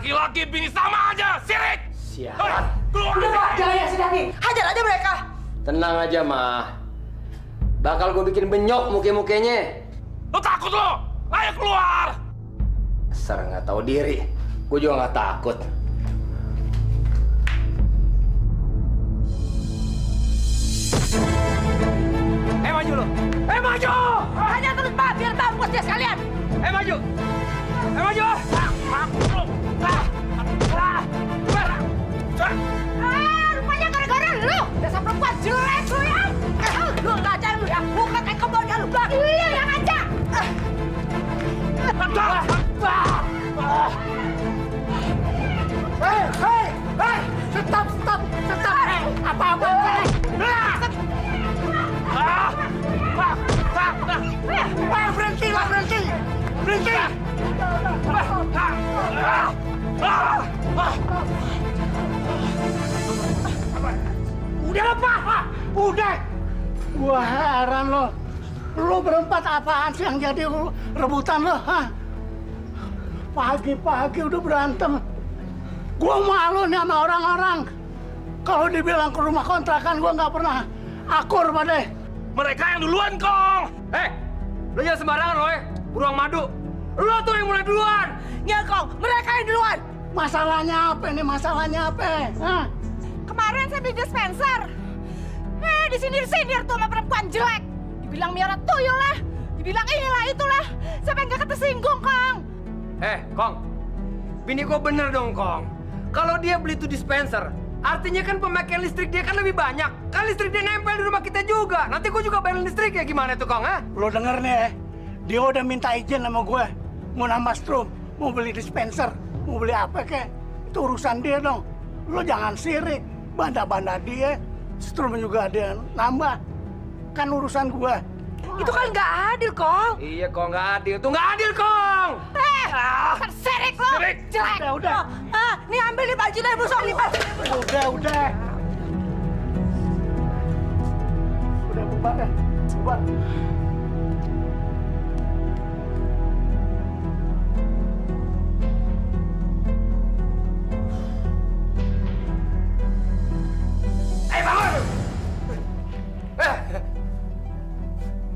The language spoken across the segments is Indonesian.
Laki-laki bini sama aja, sirik! Sialan. Keluar! Jangan ya, Sidaki. Hajar aja mereka. Tenang aja, Ma. Bakal gue bikin benyok muke-mukenya. Lo takut lo? Ayo keluar! Dasar nggak tahu diri. Gue juga nggak takut. Maju lo! Maju! Hanya terus, Pak, biar mampus dia sekalian. Maju! Maju! Rupanya gara-gara lu. Dasar perempuan jelek lu ya. Lu ngajar lu ya. Bukan kayak kebaunya lu. Iya yang ngajak. Hei! Stop! Apa-apa? Berhenti! Udah Pak! Udah! Gua heran lo. Lo berempat apaan sih yang jadi rebutan lo? Hah? Pagi-pagi udah berantem. Gua malu nih sama orang-orang. Kalau dibilang ke rumah kontrakan gua nggak pernah akur pada. Mereka yang duluan, Kong! Lo jangan sembarangan lo ya, beruang madu. Lo tuh yang mulai duluan. Ya Kong, mereka yang duluan. Masalahnya apa nih? Hah? Kemarin saya beli dispenser. Disindir-sindir tuh sama perempuan jelek. Dibilang miara tuyul lah. Dibilang inilah itulah. Siapa yang gak ketersinggung, Kong? Kong. Bini gue bener dong, Kong. Kalau dia beli tuh dispenser, artinya kan pemakaian listrik dia kan lebih banyak. Kan listrik dia nempel di rumah kita juga. Nanti gue juga bayar listrik ya gimana tuh, Kong, ha? Lo denger nih, dia udah minta izin sama gue. Mau nambah strom, mau beli dispenser, mau beli apa kek. Itu urusan dia dong. Lo jangan sirik. Banda-banda dia, strom juga dia nambah. Kan urusan gue. Itu kan nggak adil, Kong. Iya, Kong, nggak adil. Tuh nggak adil, Kong! Serik lo! Sirik. Jelek! Udah. Nih ambil nih baju dari busuk. Udah. Udah bubar deh. Bubar. Bangun!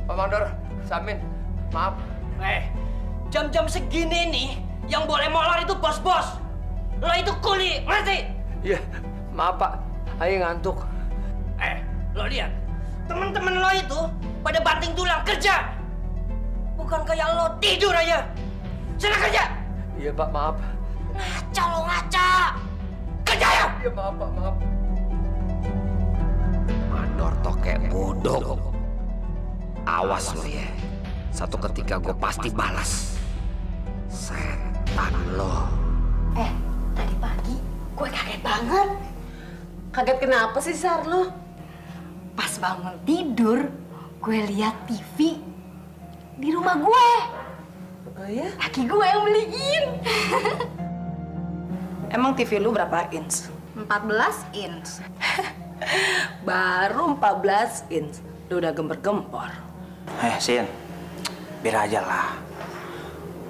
Pak Mandor, Samin, maaf. Jam-jam segini nih, yang boleh molor itu bos-bos. Lo itu kuli, ngerti? Iya, maaf Pak. Ayo ngantuk. Lo lihat, temen-temen lo itu pada banting tulang kerja. Bukan kayak lo tidur aja. Sana kerja. Iya Pak, maaf. Ngaca lo ngaca. Kerja ya. Iya maaf Pak, maaf. Mandor tokek bodoh. Awas lo ya. Satu ketika gue pasti balas. Setan lo. Tadi pagi gue kaget banget. Kaget kenapa sih, Sarlo? Pas bangun tidur, gue lihat TV di rumah gue. Oh ya? Laki gue yang beliin. Emang TV lu berapa inch? 14 inch. Baru 14 inch. Lu udah gempor-gempor. Sin, biar aja lah.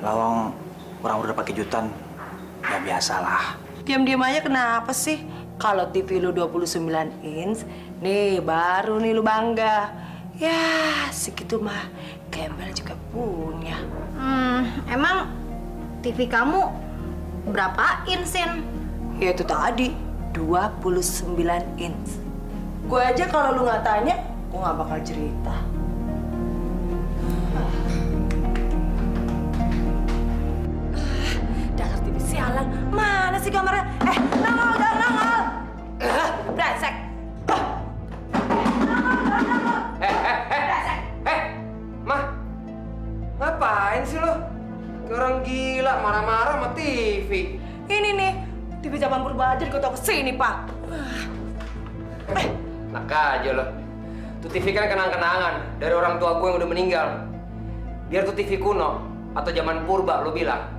Lawang orang udah pakai jutan, ya biasalah. Diam-diam aja kenapa sih? Kalau TV lu 29 inch, nih baru nih lu bangga. Ya, segitu mah Gembel juga punya. Emang TV kamu berapa inch, Sin? Ya itu tadi, 29 inch. Gue aja kalau lu nggak tanya, gue nggak bakal cerita. Dasar TV sialan. Mana sih kamarnya? Nongol, jangan nongol. Brengsek. Mah, ngapain sih lo? Kayak orang gila, marah-marah sama TV. Ini nih, TV zaman purba aja gue tau kesini, Pak. Nak aja lo. Tuh TV kan kenang-kenangan dari orang tua gue yang udah meninggal. Biar tuh TV kuno atau zaman purba lo bilang.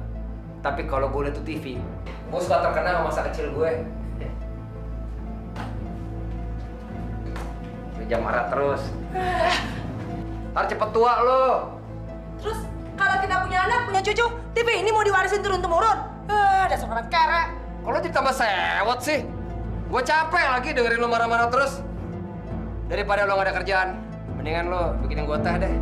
Tapi kalau gue liat tuh TV, gue suka terkenang sama masa kecil gue. Jangan marah terus. Ntar cepet tua lo. Terus kalau kita punya anak, punya cucu, TV ini mau diwarisin turun-temurun. Dasar orang kere. Kalau jadi tambah sewot sih. Gue capek lagi dengerin lo marah-marah terus. Daripada lo gak ada kerjaan, mendingan lo bikinin gue teh deh.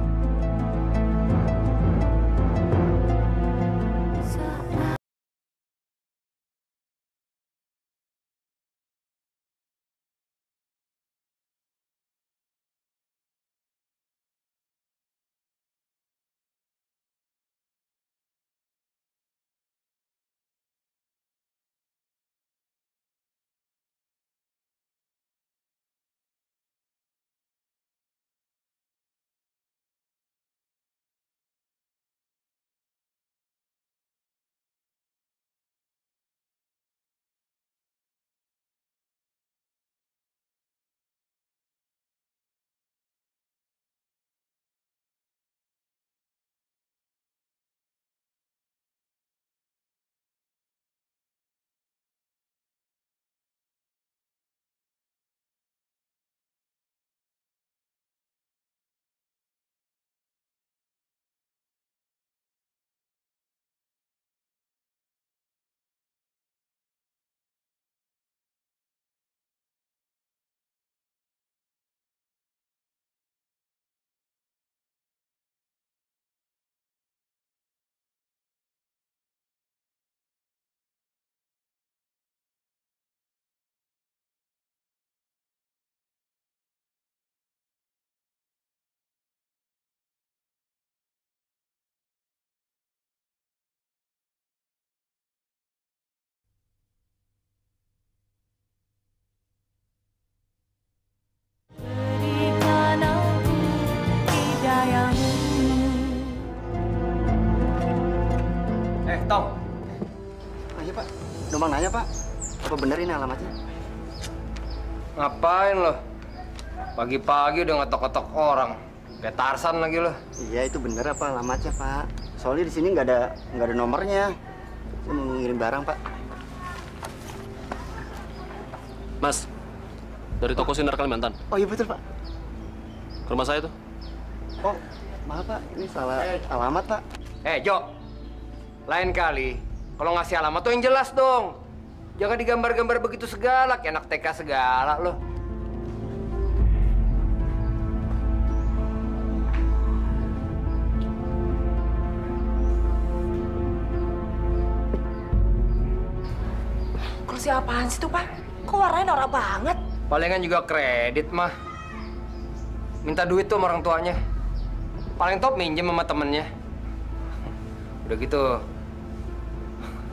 Tong. Oh, iya, Pak. Numpang nanya, Pak. Apa bener ini alamatnya? Ngapain lo? Pagi-pagi udah ngetok-ngetok orang. Kayak Tarsan lagi lo. Iya, itu bener apa alamatnya, Pak? Soalnya di sini nggak ada nomornya. Saya mau ngirim barang, Pak. Mas, dari toko Sinar Kalimantan. Oh iya betul, Pak. Ke rumah saya tuh. Oh, maaf, Pak. Ini salah alamat, Pak. Jo. Lain kali, kalau ngasih alamat tuh yang jelas dong. Jangan digambar-gambar begitu segala, kayak anak TK segala loh. Kursi apaan sih tuh, Pak? Kok warnanya norak banget? Palingan juga kredit mah. Minta duit tuh sama orang tuanya. Paling top minjem sama temennya. Udah gitu,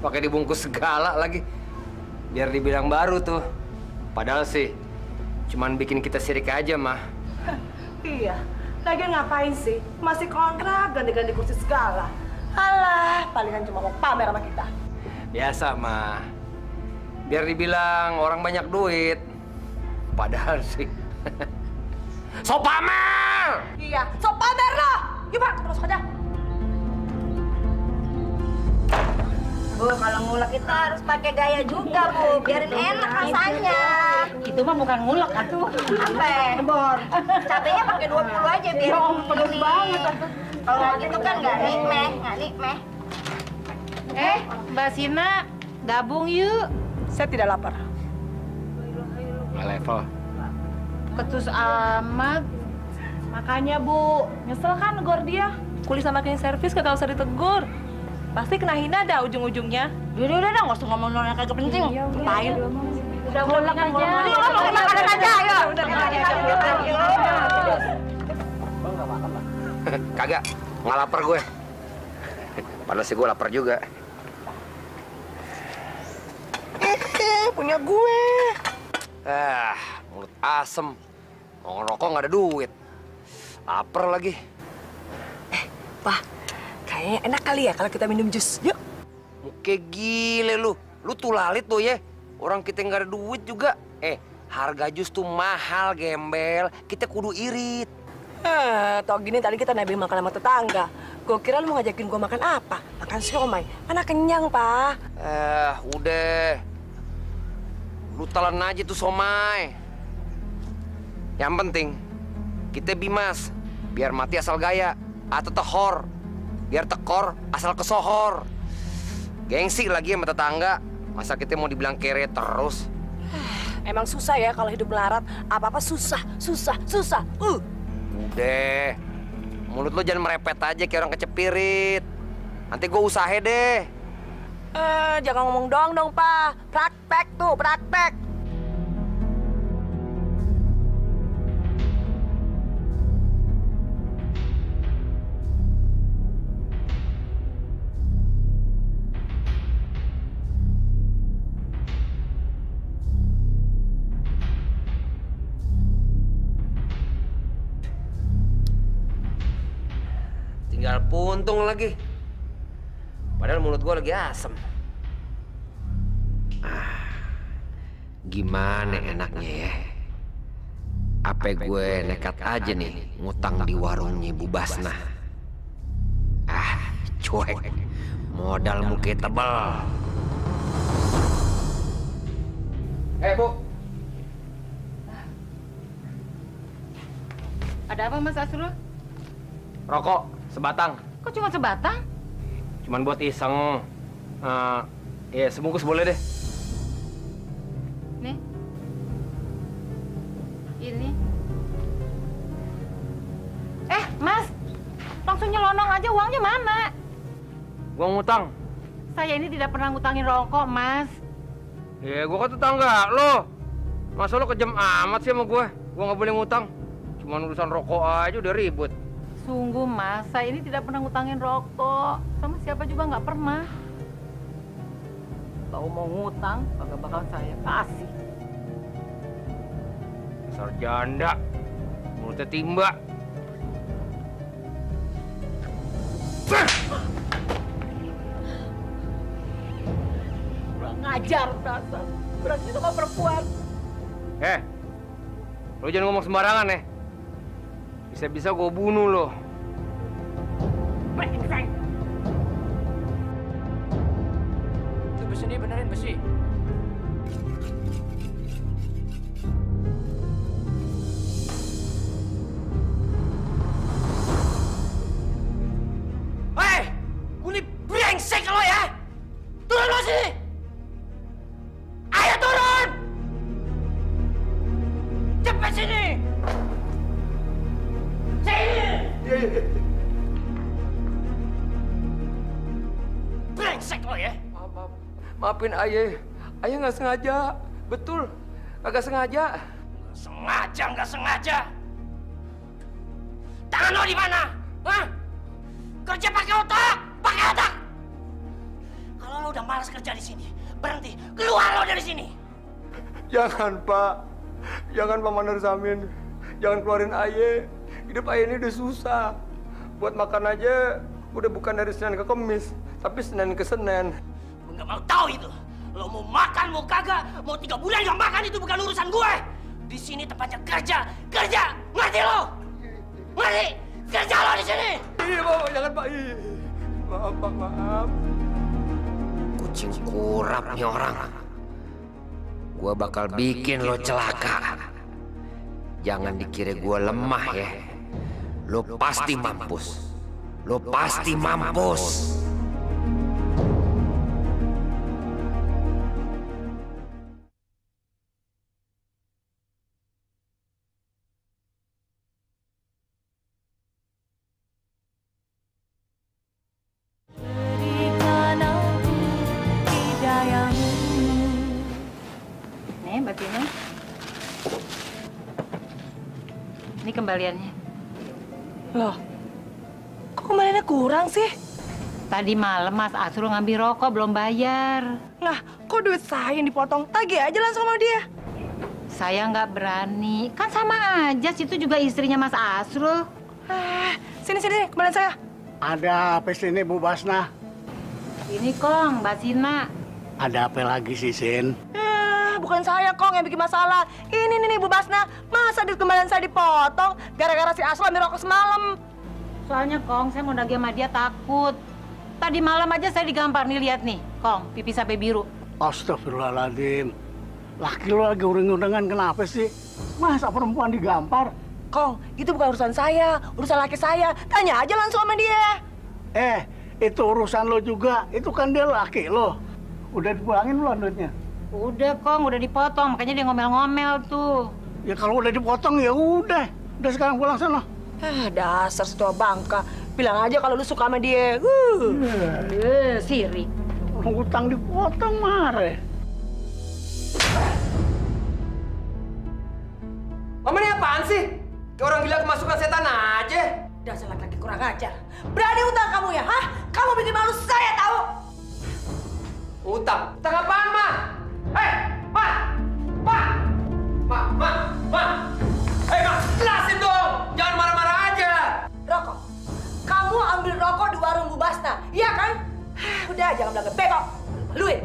pakai dibungkus segala lagi. Biar dibilang baru tuh. Padahal sih, cuman bikin kita sirik aja, mah. Iya, lagian ngapain sih? Masih kontrak, ganti-ganti kursi segala. Alah, palingan cuma mau pamer sama kita. Biasa, mah. Biar dibilang orang banyak duit. Padahal sih, so pamer! Iya, so pamer loh! Yuk, Pak, kita masuk aja. Bu, kalau ngulek itu harus pakai gaya juga, Bu. Biarin enak rasanya. Itu mah bukan ngulek, atuh. Apa? Bor. Cabenya pakai 20 aja biar pedes banget. Kalau nggak gitu kan nggak nikmeh, nggak nikmeh. Mbak Sina, gabung yuk. Saya tidak lapar. Nggak level. Ketus amat. Makanya, Bu. Nyesel kan negor dia? Kuli sama cleaning service kagak usah ditegur. Pasti kena hina dah ujung-ujungnya. Udah, nggak usah ngomong yang kagak penting. Ngapain? Udah ngulek aja. Ngomong makanan aja, ayo. Kagak, nggak lapar gue. Padahal sih gue lapar juga. Punya gue. Mulut asem. Mau ngerokok nggak ada duit. Lapar lagi. Pak, kayaknya enak kali ya kalau kita minum jus. Yuk. Muke gile lu. Lu tuh lalit tuh ya. Orang kita nggak ada duit juga. Harga jus tuh mahal, gembel. Kita kudu irit. Tau gini tadi kita nebeng makan sama tetangga. Gue kira lu mau ngajakin gue makan apa? Makan siomay. Mana kenyang, Pak. Udah. Lu telan aja tuh somai. Yang penting, kita bimas. Biar mati asal gaya. Atau tehor. Biar tekor asal kesohor. Gengsi lagi sama tetangga. Masa kita mau dibilang kere terus? Emang susah ya kalau hidup melarat. Apa-apa susah. Udah. Mulut lo jangan merepet aja kayak orang kecepirit. Nanti gue usaha deh. Jangan ngomong doang dong, Pak. Praktek tuh, praktek. Tinggal puntung lagi. Padahal mulut gue lagi asem. Gimana enaknya ya? Apa gue nekat aja nih ngutang di warungnya Bu Basna. Cuek. Modal muka tebal. Bu. Ada apa Mas Asrul? Rokok sebatang. Kok cuma sebatang? Cuman buat iseng. Ya sebungkus boleh deh. Nih. Ini. Mas. Langsung nyelonong aja, uangnya mana? Gua ngutang. Saya ini tidak pernah ngutangin rokok, Mas. Ya gua kan tetangga lo. Masa lo kejam amat sih sama gua? Gua nggak boleh ngutang. Cuman urusan rokok aja udah ribut. Sungguh, Mas. Saya ini tidak pernah ngutangin rokok. Sama siapa juga nggak pernah. Kalau mau ngutang, bakal saya kasih. Dasar janda. Mulutnya timba. Kurang ngajar, dasar. Berarti sama perempuan. Lo jangan ngomong sembarangan ya. Bisa-bisa gue bunuh lo. Brengsek. Itu besi ini benerin besi. Kuli brengsek lo ya! Turun lo sini! Ayo turun! Cepet sini! Brengsek lo ya! Maafin ayah. Ayah nggak sengaja. Betul. Kagak sengaja. Nggak sengaja. Tangan lo di mana? Hah? Kerja pakai otak! Kalau lo udah malas kerja di sini, berhenti. Keluar lo dari sini. Jangan, Pak. Jangan, Pak Mandar Samin. Jangan keluarin ayah. Hidup ayah ini udah susah. Buat makan aja udah bukan dari Senin ke Kamis, tapi Senin ke Senin. Gue nggak mau tahu itu. Lo mau makan, mau kagak, mau 3 bulan nggak makan itu bukan urusan gue. Di sini tempatnya kerja. Ngerti lo? Ngerti? Kerja lo di sini. Iya, Bapak. Jangan, Pak. Maaf, Pak. Maaf. Kucing kurap nih orang. Gua bakal bikin lo celaka. Jangan dikira gua lemah ya. Lo pasti mampus. Lo pasti mampus. Mbak Tina. Ini kembaliannya. Loh, kok kembaliannya kurang sih? Tadi malam Mas Asrul ngambil rokok belum bayar. Lah, kok duit saya yang dipotong? Tagih aja langsung sama dia. Saya nggak berani. Kan sama aja, situ juga istrinya Mas Asrul. Sini, kembalian saya. Ada apa sini, Bu Basna? Ini Kong, Mbak Sina. Ada apa lagi sih, Sin? Bukan saya, Kong, yang bikin masalah. Ini nih, Bu Basna. Masa duit kembalian saya dipotong gara-gara si Asrul ambil rokok semalam? Soalnya, Kong, saya mau nagih sama dia takut. Tadi malam aja saya digampar nih, lihat nih. Kong, pipi sampai biru. Astagfirullahaladzim. Laki lo lagi uring-uringan kenapa sih? Masa perempuan digampar? Kong, itu bukan urusan saya, urusan laki saya. Tanya aja langsung sama dia. Itu urusan lo juga. Itu kan dia laki lo. Udah dipulangin belum duitnya? Udah, Kong. Udah dipotong. Makanya dia ngomel-ngomel tuh. Ya kalau udah dipotong ya udah. Udah sekarang pulang sana. Dasar setua bangka. Bilang aja kalau lu suka sama dia. Sirik. Utang dipotong mare. Mama ini apaan sih? Kayak orang gila kemasukan setan aja. Dasar laki-laki kurang ajar. Berani utang kamu ya, hah? Kamu bikin malu saya tahu. Utang? Utang apaan, Ma? Hei, Ma! Ma! Ma! Hei, Ma! Jelasin dong! Jangan marah-marah aja! Rokok. Kamu ambil rokok di warung Bu Basta, iya kan? Udah, jangan bilang bego. Maluin.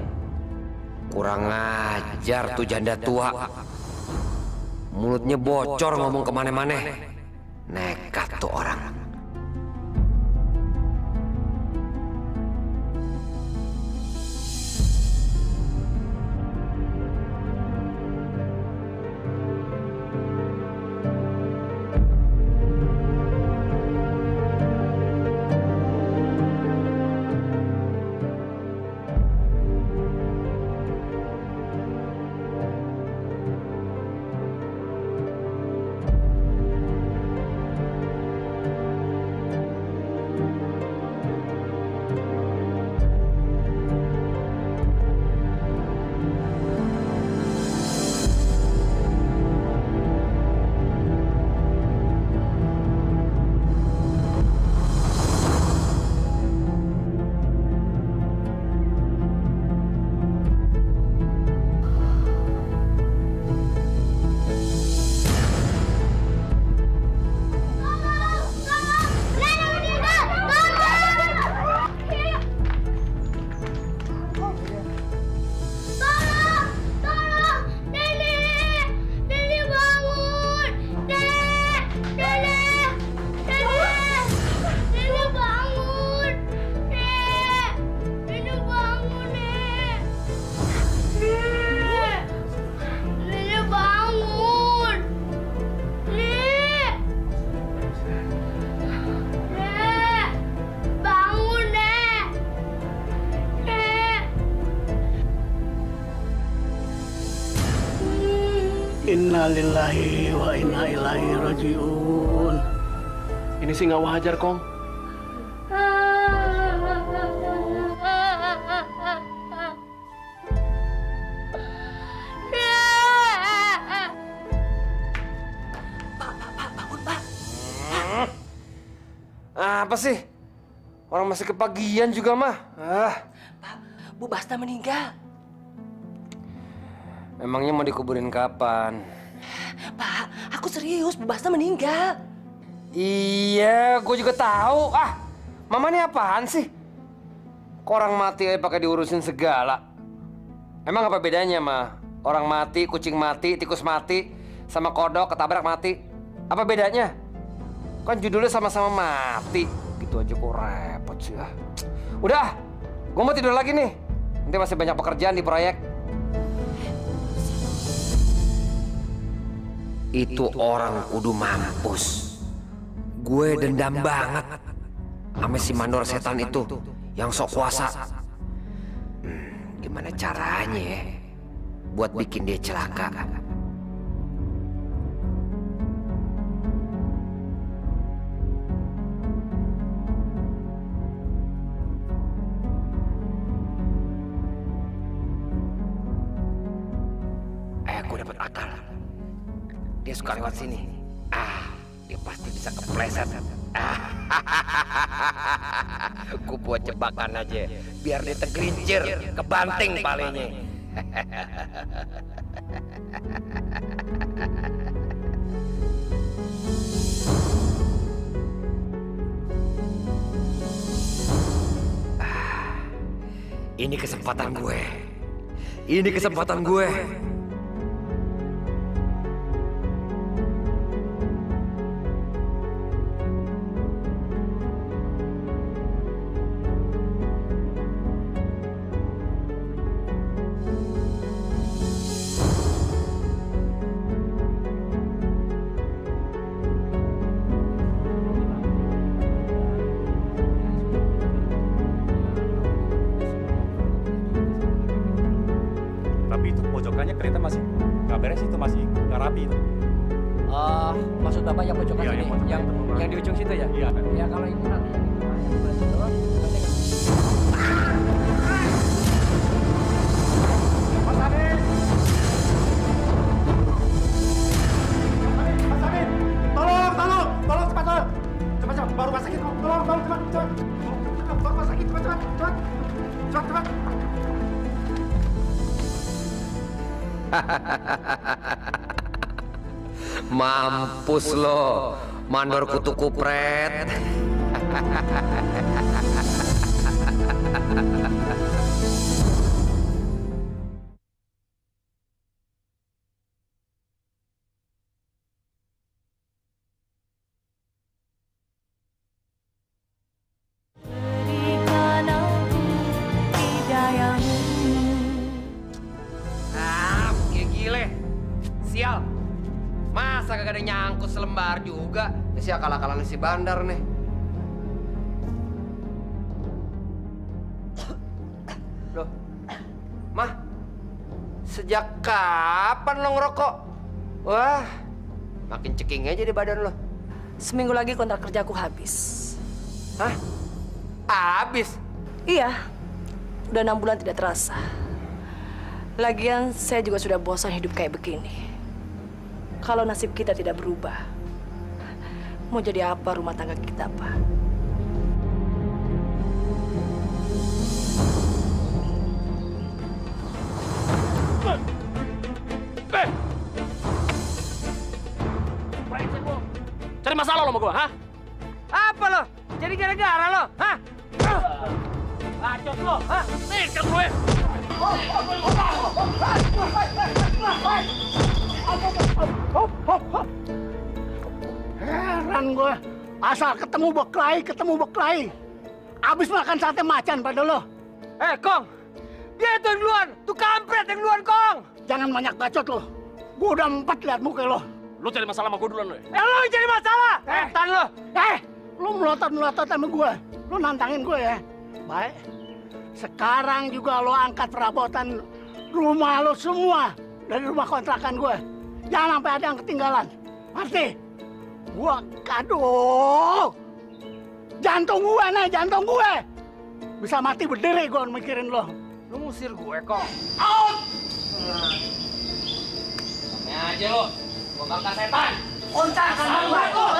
Kurang ajar tuh janda tua. Mulutnya bocor ngomong kemana-mana. Nekat tuh orang. Innalillahi wa inna ilaihi rajiun. Ini sih nggak wajar, Kong. Apa sih? Orang masih kepagian juga, mah. Pak, Bu Basta meninggal. Emangnya mau dikuburin kapan? Pak, aku serius, Bu Basta meninggal. Iya, gue juga tahu. Mama ini apaan sih? Kok orang mati aja pakai diurusin segala? Emang apa bedanya, mah? Orang mati, kucing mati, tikus mati, sama kodok ketabrak mati. Apa bedanya? Kan judulnya sama-sama mati. Gitu aja kok repot sih. Udah, gue mau tidur lagi nih. Nanti masih banyak pekerjaan di proyek. Itu orang kudu mampus. Gue dendam banget sama si mandor setan itu yang sok kuasa. Gimana caranya ya buat bikin dia celaka? Gue dapat akal. Dia suka lewat sini. Dia pasti bisa kepleset. Gue buat jebakan aja, biar dia tergelincir, kebanting palenya. Ini kesempatan gue. Ini kesempatan gue. beres itu, masih nggak rapi itu. Maksud Bapak yang pojokan Iya, sini, yang di ujung situ ya? Iya. Ya kalau itu nanti yang di sebelah situ, nanti Mas Amin! Mas Amin! Tolong, cepat, baru rumah sakit, tolong, cepat, baru rumah sakit, cepat. Mampus lo, mandor kutu kupret. Gile, sial. Masa kagak ada nyangkut selembar juga? Ini si akal-akalan si Bandar nih. Loh, Mah, sejak kapan lo ngerokok? Wah, makin ceking aja di badan lo. Seminggu lagi kontrak kerjaku habis. Hah? Habis? Iya, udah 6 bulan tidak terasa. Lagian saya juga sudah bosan hidup kayak begini. Kalau nasib kita tidak berubah, mau jadi apa rumah tangga kita, Pak? Cari masalah lo sama gua, hah? Apa lo? Jadi gara-gara lo, hah? Bacot lo, hah? Nekat gue. Heran gue, asal ketemu beklai. Abis makan sate macan pada lo. Kong, dia itu yang duluan, tuh kampret yang duluan, Kong. Jangan banyak bacot lo. Gue udah 4 liat muka lo. Lo cari masalah sama gue duluan lo ya? Lo yang cari masalah, setan lo. Lo melotot sama gue. Lo nantangin gue ya. Baik. Sekarang juga lo angkat perabotan rumah lo semua dari rumah kontrakan gue. Jangan sampai ada yang ketinggalan. Ngerti? Gue, aduh. Jantung gue. Bisa mati berdiri gue mikirin lo. Lo ngusir gue, Kong. Out! Ini aja lo, gue bangka setan. Kontrakan gue tuh,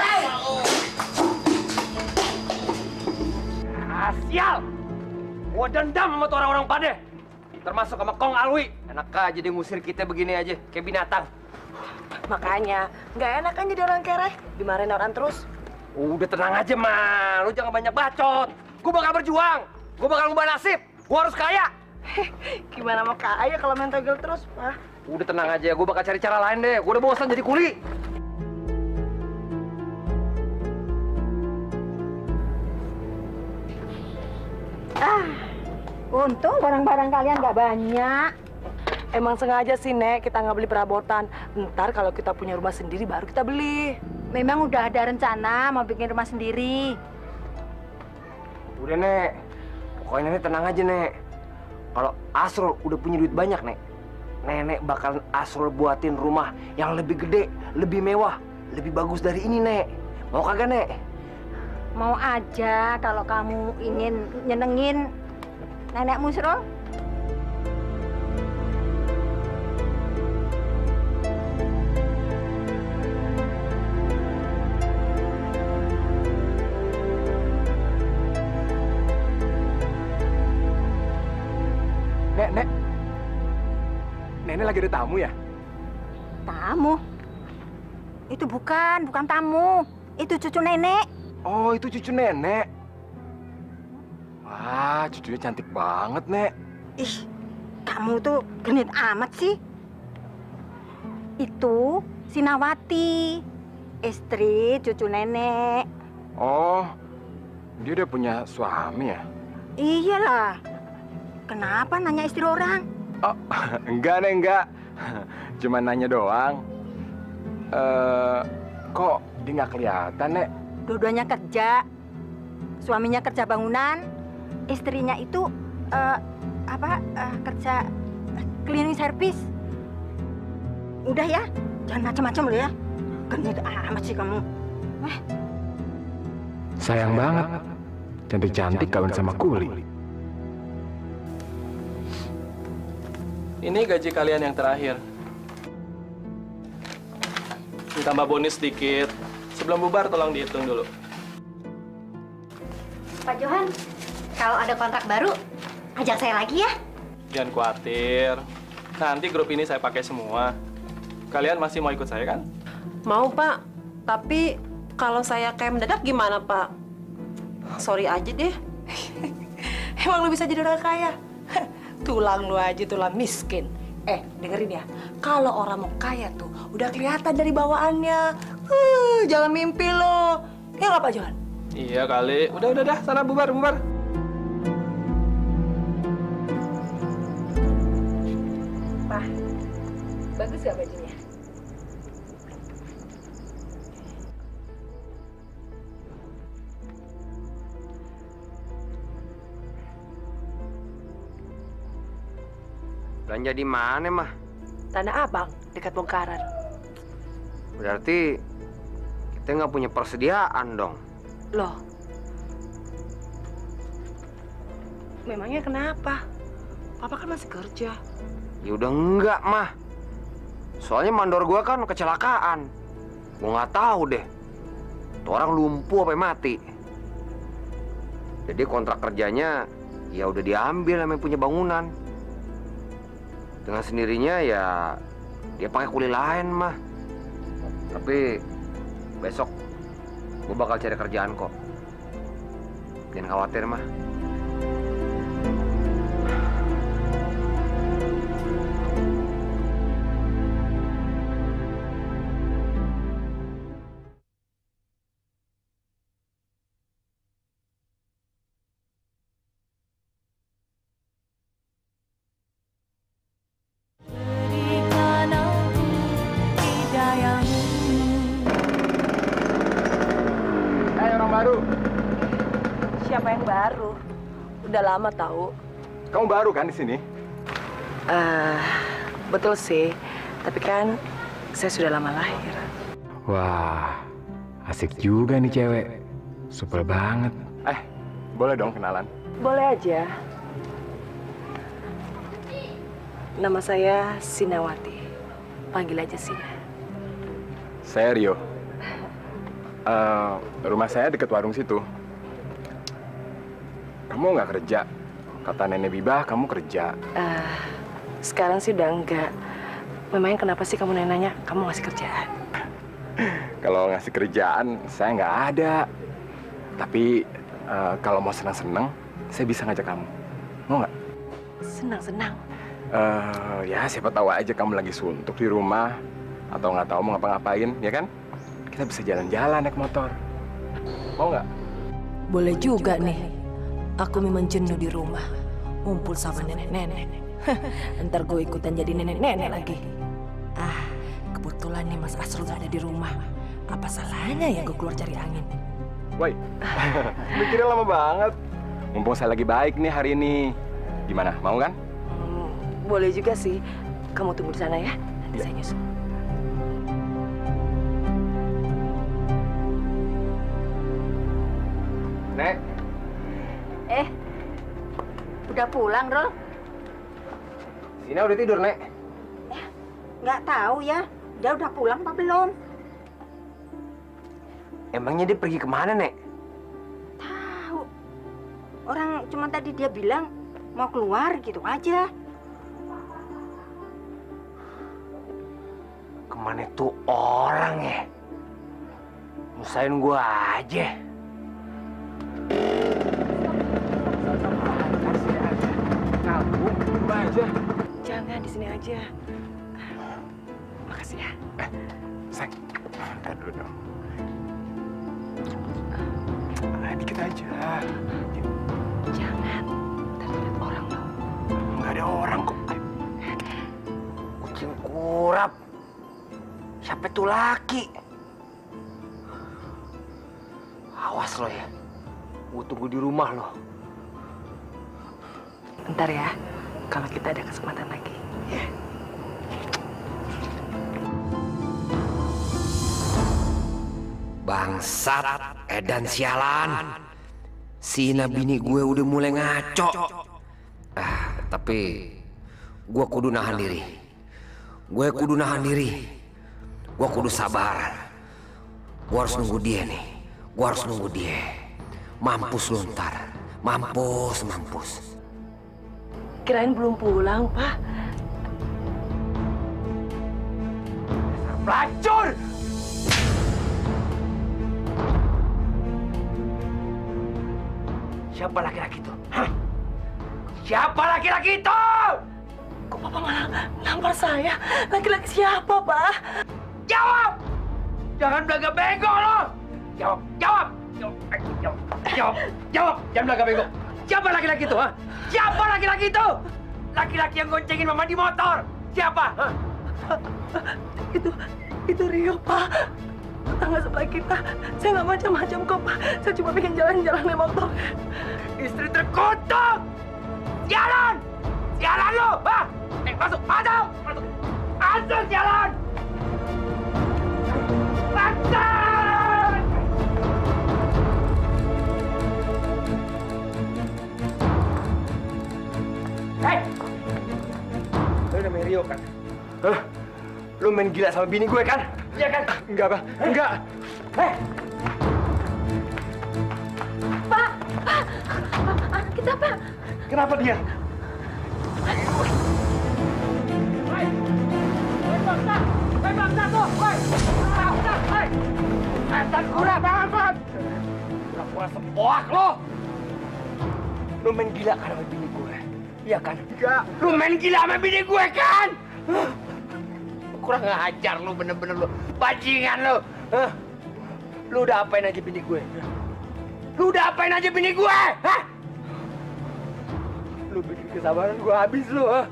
Sial! Gua dendam sama tuh orang-orang pade. Termasuk sama Kong Alwi. Enak aja dia ngusir kita begini aja, kayak binatang. Makanya, nggak enak kan jadi orang kereh, dimarahin orang terus. Udah tenang aja, Ma. Lu jangan banyak bacot. Gua bakal berjuang. Gua bakal ngubah nasib. Gua harus kaya. Gimana mau kaya kalau main togel terus, Pak? Udah tenang aja, gua bakal cari cara lain deh. Gua udah bosan jadi kuli. Untung barang-barang kalian nggak banyak. Emang sengaja sih, Nek, kita nggak beli perabotan. Ntar kalau kita punya rumah sendiri baru kita beli. Memang udah ada rencana mau bikin rumah sendiri. Udah, Nek. Pokoknya Nenek tenang aja, Nek. Kalau Asrul udah punya duit banyak, Nek, Nenek bakal Asrul buatin rumah yang lebih gede, lebih mewah, lebih bagus dari ini, Nek. Mau kagak, Nek? Mau aja kalau kamu ingin nyenengin Nenek Musrul. Nenek lagi ada tamu ya? Tamu? Itu bukan tamu. Itu cucu nenek. Oh, itu cucu nenek. Wah, cucunya cantik banget, Nek. Ih, kamu tuh genit amat sih. Itu Sinawati, istri cucu nenek. Oh, dia udah punya suami ya? Iyalah. Kenapa nanya istri orang? Oh, enggak, Nek, enggak. Cuma nanya doang. Kok dia nggak kelihatan, Nek? Dua-duanya kerja. Suaminya kerja bangunan, istrinya itu kerja cleaning service. Udah ya, jangan macam-macam lo ya. Genit amat sih kamu. Sayang banget. Cantik-cantik kawin sama kuli. Ini gaji kalian yang terakhir. Ditambah bonus sedikit. Sebelum bubar tolong dihitung dulu. Pak Johan, kalau ada kontrak baru, ajak saya lagi ya. Jangan khawatir. Nanti grup ini saya pakai semua. Kalian masih mau ikut saya kan? Mau, Pak. Tapi kalau saya kayak mendadak gimana, Pak? Sorry aja deh. Emang lu bisa jadi orang kaya? Tulang lu aja tulang miskin. Dengerin ya. Kalau orang mau kaya tuh udah kelihatan dari bawaannya. Jangan mimpi lo. Ya nggak, Pak Johan? Iya kali. Udah. Sana bubar. Pak, bagus gak bajunya? Belanja di mana, Mah? Tanah Abang, dekat Bongkaran. Berarti kita nggak punya persediaan dong. Loh, memangnya kenapa? Papa kan masih kerja. Ya udah enggak, Mah. Soalnya mandor gua kan kecelakaan. Gua nggak tahu deh. Tuh orang lumpuh sampai mati. Jadi kontrak kerjanya ya udah diambil sama yang punya bangunan. Dengan sendirinya ya dia pakai kuli lain, Mah. Tapi besok gue bakal cari kerjaan kok. Jangan khawatir, Mah. Siapa yang baru? Udah lama tahu. Kamu baru kan di sini? Betul sih. Tapi kan saya sudah lama lahir. Wah, asik juga nih cewek. Super banget. Boleh dong kenalan? Boleh aja. Nama saya Sinawati. Panggil aja Sina. Saya Rio. Rumah saya deket warung situ. Kamu nggak kerja? Kata Nenek Bibah, kamu kerja. Sekarang sih udah enggak. Memangnya kenapa sih kamu nanya? Kamu ngasih kerjaan? Kalau ngasih kerjaan, saya nggak ada. Tapi kalau mau senang-senang, saya bisa ngajak kamu. Mau nggak? Senang-senang? Ya siapa tahu aja kamu lagi suntuk di rumah. Atau nggak tahu mau ngapa-ngapain, ya kan? Kita bisa jalan-jalan naik motor. Mau nggak? Boleh juga nih. Aku memang jenuh di rumah, ngumpul sama nenek-nenek. Ntar gue ikutan jadi nenek-nenek lagi. Kebetulan nih Mas Asrul gak ada di rumah. Apa salahnya ya gue keluar cari angin? Woi, mikirnya lama banget. Mumpung saya lagi baik nih hari ini. Gimana, mau kan? Boleh juga sih. Kamu tunggu di sana ya, nanti saya nyusul. Nek. Udah pulang, Rol? Sina udah tidur, Nek. Nggak tahu ya. Dia udah pulang apa belum? Emangnya dia pergi kemana, Nek? Tahu. Orang cuma tadi dia bilang mau keluar gitu aja. Kemana tuh orang ya? Nyusahin gua aja. Jangan, di sini aja. Makasih ya. Sayang, tahan dulu dong. Dikit aja. Jangan, terlihat orang loh. Nggak ada orang kok. Kucing kurap. Siapa tuh laki? Awas lo ya. Gue tunggu di rumah lo. Bentar ya, kalau kita ada kesempatan lagi. Ya. Bangsat, edan sialan. Si bini gue udah mulai ngaco. Tapi gue kudu nahan diri. Gue kudu sabar. Gue harus nunggu dia nih. Mampus lu ntar. Mampus. Kirain belum pulang, Pak. Pelacur! Siapa laki-laki itu? Siapa laki-laki itu? Kok Papa malah nampar saya? Laki-laki siapa, Pak? Jawab! Jangan belaga bego lo! Jawab! Jangan belaga bego. Siapa laki-laki itu, ha? Siapa laki-laki itu? Laki-laki yang goncengin Mama di motor. Siapa? Itu Rio, Pak. Tetangga sebelah kita. Saya nggak macam-macam kok, Pak. Saya cuma pengen jalan-jalan naik motor. Istri terkutuk! Jalan lo! Ha? Masuk! Jalan! Lancar! Hei! Lu namanya Rio kan? Hah? Lu main gila sama bini gue kan? Iya kan? Enggak, Bang. Enggak. Hei! Pak! Anak kita, Pak! Kenapa dia? Bangsa tuh! Setan kurang banget! Pura-pura sepoak lo! Lu main gila kan sama bini gue? Iya kan? Enggak! Lu main gila sama bini gue kan? Kurang ngajar lu, bener-bener lu. Bajingan lu! Lu udah apain aja bini gue? Hah? Lu bikin kesabaran gue habis lu, ha?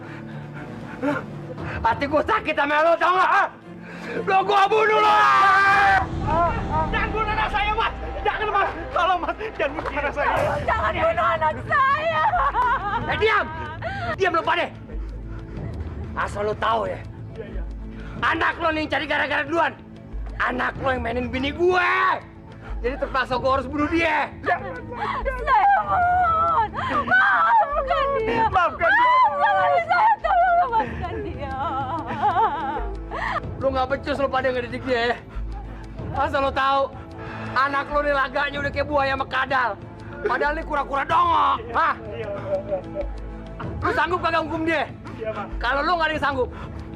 Hati gue sakit sama lu, tau gak? Lu gue bunuh lu! Jangan bunuh anak saya, Mas! Jangan, Mas! Tolong, Mas! Jangan bunuh anak saya! Jangan bunuh anak saya! Diam! Diam lu pada! Asal lu tahu ya, anak lu nih yang cari gara-gara duluan. Anak lu yang mainin bini gue! Jadi terpaksa gue harus bunuh dia! Saya mohon! Maafkan dia! Maafkan saya, tolong lepaskan dia! Lu nggak becus lu pada ngedidik dia ya? Asal lu tahu, anak lu nih laganya udah kayak buaya sama kadal. Padahal ini kura-kura dongok, hah? Lu sanggup kagak hukum dia? Kalau lu nggak ada yang sanggup,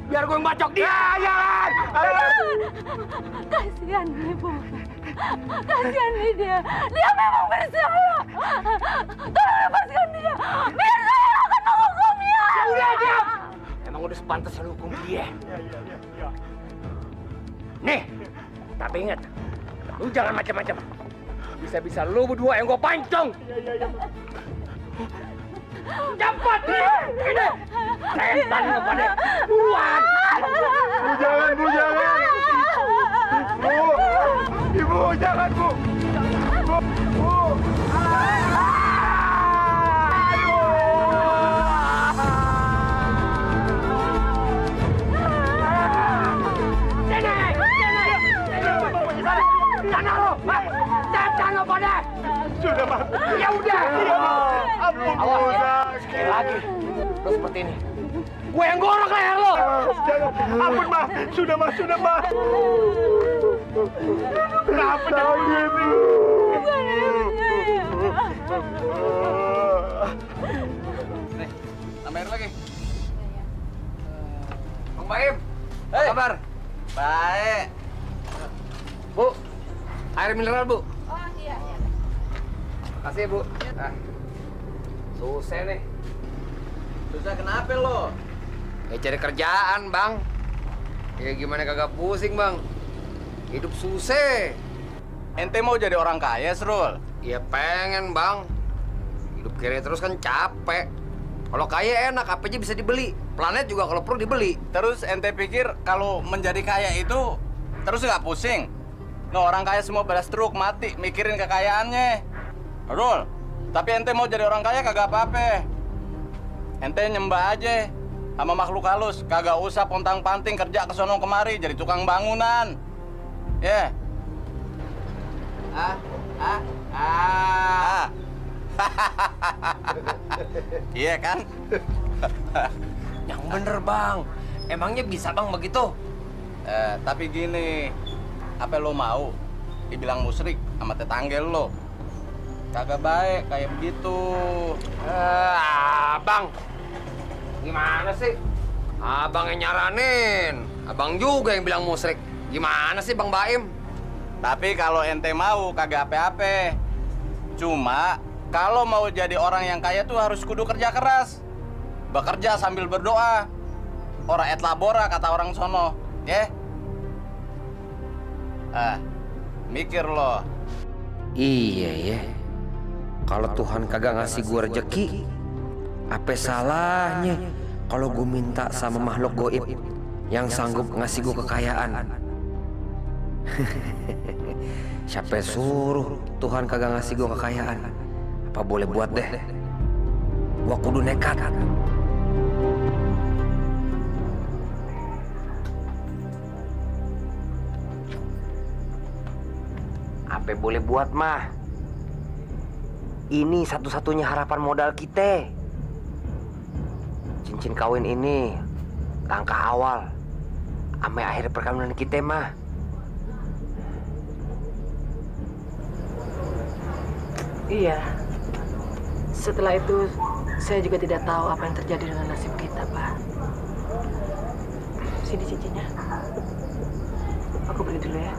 biar gue yang bacok dia! Jangan! Kasihan ibu. Kasihan dia. Dia memang bersalah. Tolong lepaskan dia. Biar saya akan menghukumnya. Ya udah, diam! Emang udah sepantasnya lu hukum dia. Nih, tapi ingat, lu jangan macam-macam. Bisa-bisa lu berdua yang gue pancung. Cepat nih! Ini! Setan lu pada! Buruan! Bu, jangan! Bu! Ibu, jangan, Bu! Bu! Setan lo pada! Sudah, Mas. Ya udah. Ampun, awas. Sekali lagi. Lo seperti ini. Gue yang gorok leher lo. Jangan. Ampun, Mas. Sudah, Mas. Kenapa jangan gitu? Nih, tambahin lagi. Bang Baim, apa kabar? Baik. Bu, air mineral, Bu. Oh, iya. Kasih, Bu. Nah, susah nih. Susah kenapa lo? Ya cari kerjaan, Bang. Ya gimana kagak pusing, Bang. Hidup susah. Ente mau jadi orang kaya, Srul? Ya pengen, Bang. Hidup kiri terus kan capek. Kalau kaya enak, apa aja bisa dibeli. Planet juga kalau perlu dibeli. Terus ente pikir kalau menjadi kaya itu terus nggak pusing? No, orang kaya semua pada stroke, mati, mikirin kekayaannya. Rul, tapi ente mau jadi orang kaya kagak apa-apa. Ente nyembah aja sama makhluk halus, kagak usah pontang-panting kerja ke sono kemari jadi tukang bangunan. Ya. Iya kan? Yang bener bang, emangnya bisa bang begitu? Tapi gini, apa lo mau dibilang musyrik sama tetanggel lo? Kagak baik kayak begitu. Bang, gimana sih? Abang yang nyaranin, abang juga yang bilang musyrik. Gimana sih Bang Baim? Tapi kalau ente mau kagak ape-ape. Cuma kalau mau jadi orang yang kaya tuh harus kudu kerja keras. Bekerja sambil berdoa. Ora et labora kata orang sono, ya? Mikir lo. Iya ya. Kalau Tuhan kagak ngasih gue rezeki, apa salahnya kalau gue minta sama makhluk goib yang sanggup ngasih gue kekayaan? Siapa suruh Tuhan kagak ngasih gue kekayaan? Apa boleh buat deh. Gua kudu nekat. Apa boleh buat mah? Ini satu-satunya harapan modal kita. Cincin kawin ini langkah awal ame akhir perkawinan kita mah. Iya. Setelah itu, saya juga tidak tahu apa yang terjadi dengan nasib kita, Pak. Sini cincinnya. Aku pergi dulu ya.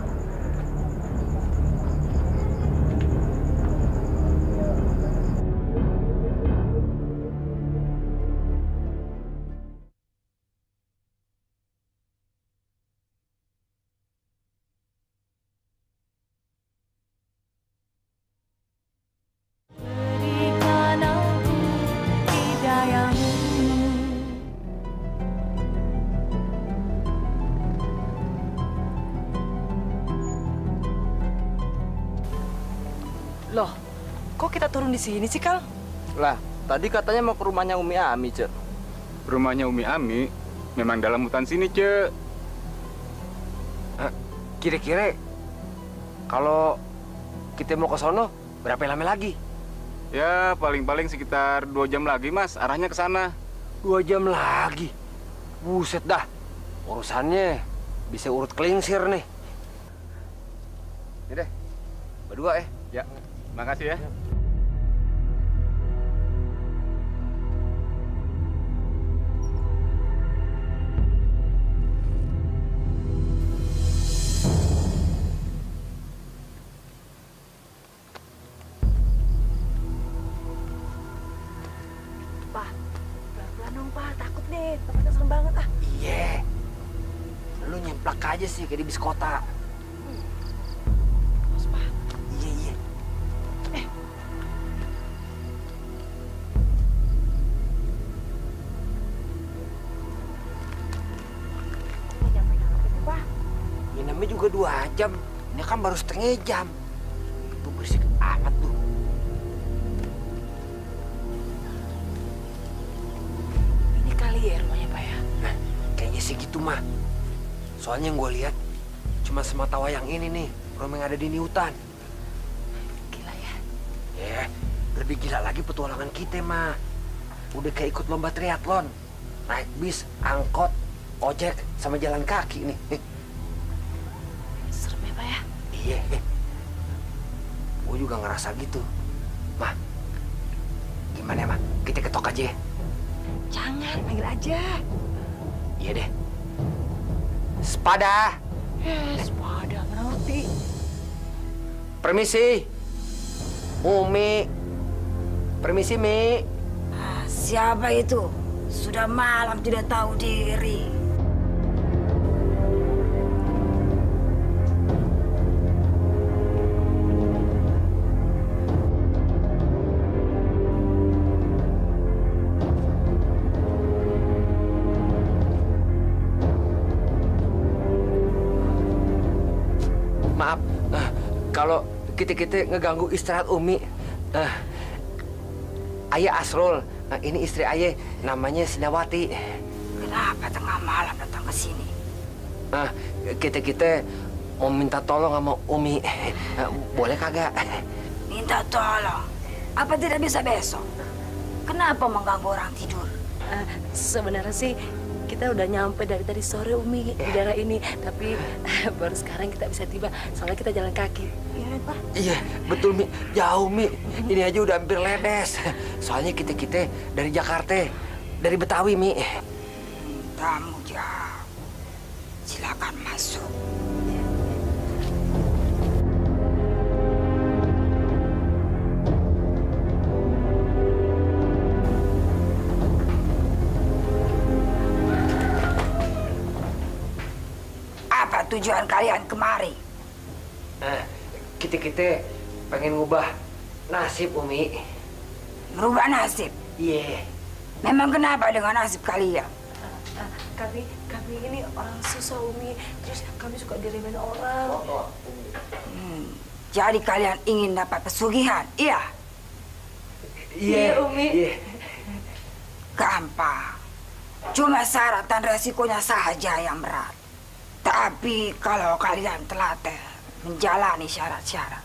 Loh, kok kita turun di sini sih, Kang? Lah, tadi katanya mau ke rumahnya Umi Ami, Cek. Rumahnya Umi Ami memang dalam hutan sini, Cek. Kira-kira kalau kita mau ke sono berapa lama lagi? Ya, paling-paling sekitar 2 jam lagi, Mas. Arahnya ke sana. 2 jam lagi? Buset dah. Urusannya bisa urut kelingsir nih. Ini deh, berdua Ya, makasih ya. Pak, pelan-pelan dong, Pak. Takut nih. Tempatnya serem banget, ah. Iya. Lu nyemplak aja sih kayak di bis kota. Mas, Pak. Iya. Minumnya juga 2 jam. Ini kan baru setengah jam. Itu berisik amat tuh. Ini kali ya rumahnya, Pak ya? Nah, kayaknya sih gitu mah. Soalnya yang gue lihat cuma semata wayang ini nih, rumah yang ada di hutan. Gila ya? Ya, lebih gila lagi petualangan kita mah. Udah kayak ikut lomba triathlon. Naik bis, angkot, ojek, sama jalan kaki nih. Serem ya, Pak ya? Iya. Gue juga ngerasa gitu. Mah, gimana mah? Kita ketok aja ya? Jangan, panggil aja. Iya deh. Sepada. Sepada, ngerti. Permisi. Umi. Permisi, Mi. Siapa itu? Sudah malam tidak tahu diri. Maaf, kalau kita ngeganggu istirahat Umi. Ayah Asrul, ini istri ayah, namanya Sinawati. Kenapa tengah malam datang ke sini? Kita mau minta tolong sama Umi. Boleh kagak? Minta tolong? Apa tidak bisa besok? Kenapa mengganggu orang tidur? Sebenarnya sih kita udah nyampe dari tadi sore Umi di daerah ini, tapi baru sekarang kita bisa tiba soalnya kita jalan kaki. Iya Pak? Iya Betul Mi, jauh Mi. Ini aja udah hampir ledes. Soalnya kita dari Jakarta, dari Betawi Mi. Tamu jauh. Silakan masuk. Apa tujuan kalian kemari? Kita pengen ngubah nasib Umi. Merubah nasib? Iya. Memang kenapa dengan nasib kalian? Kami ini orang susah Umi, terus kami suka diremehin orang. Jadi kalian ingin dapat pesugihan, iya? Iya Umi. Gampang. Cuma syarat dan resikonya saja yang berat. Tapi kalau kalian telaten menjalani syarat-syarat,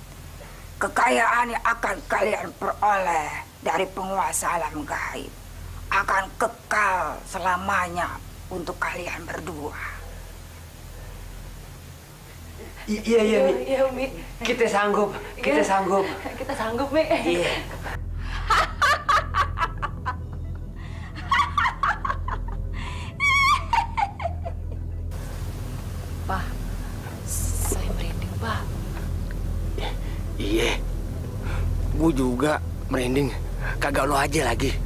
kekayaan yang akan kalian peroleh dari penguasa alam gaib akan kekal selamanya untuk kalian berdua. Iya Umi. Kita sanggup. Kita sanggup. Kita sanggup Mi. Iya. Pak, saya merinding, Pak. Iya, gue juga merinding. Kagak lo aja lagi.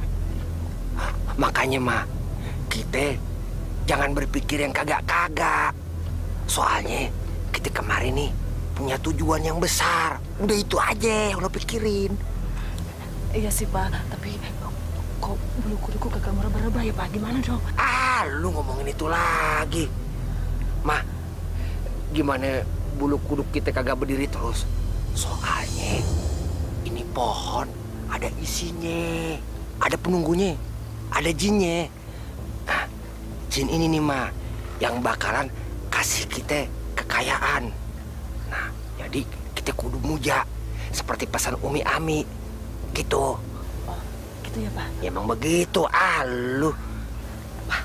Makanya mah, kita jangan berpikir yang kagak-kagak. Soalnya kita kemarin nih punya tujuan yang besar. Udah itu aja yang lo pikirin. Iya sih Pak, tapi kok bulu kuduku kagak meraba-raba ya Pak? Gimana dong? Lu ngomongin itu lagi. Mah, gimana bulu kuduk kita kagak berdiri terus? Soalnya ini pohon ada isinya, ada penunggunya, ada jinnya. Nah, jin ini nih mah yang bakalan kasih kita kekayaan. Nah, jadi kita kudu muja seperti pesan Umi Ami gitu. Oh, gitu ya Pak? Ya emang begitu. Lu. Pak,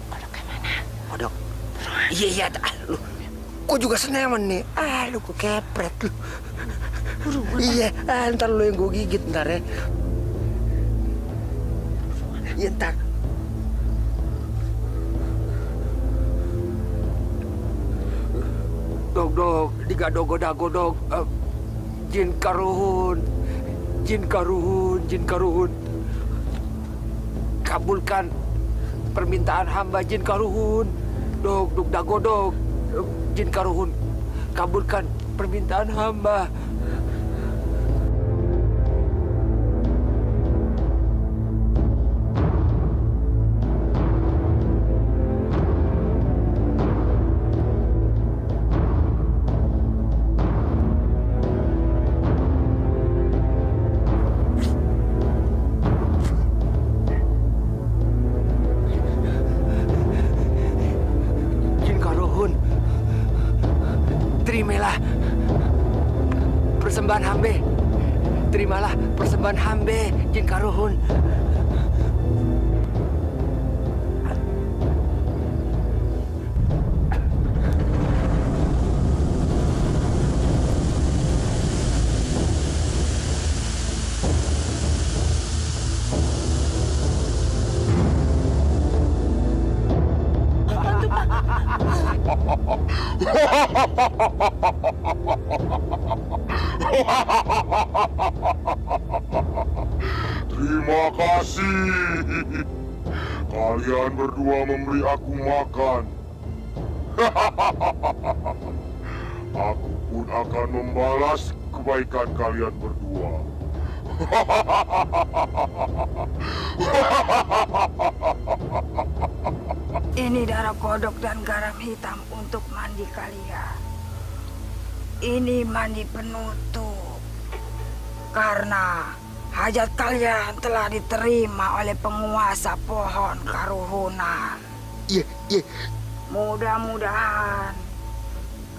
kodok kayak mana? Kodok? Iya, lu. Gua juga seneng nih. Lu gua kepret lu. Iya, ntar lu yang gua gigit ntar ya. Iya, ntar. Dog, digadog-godog, jin karuhun. Kabulkan permintaan hamba jin karuhun. Dog, dagodog, jin karuhun. Kabulkan permintaan hamba. Terimalah persembahan hambe, jin karuhun. Terima kasih. Kalian berdua memberi aku makan. Aku pun akan membalas kebaikan kalian berdua. Ini darah kodok dan garam hitam untuk mandi kalian. Ini mandi penutup. Karena hajat kalian telah diterima oleh penguasa pohon karuhunan. Iya. Mudah-mudahan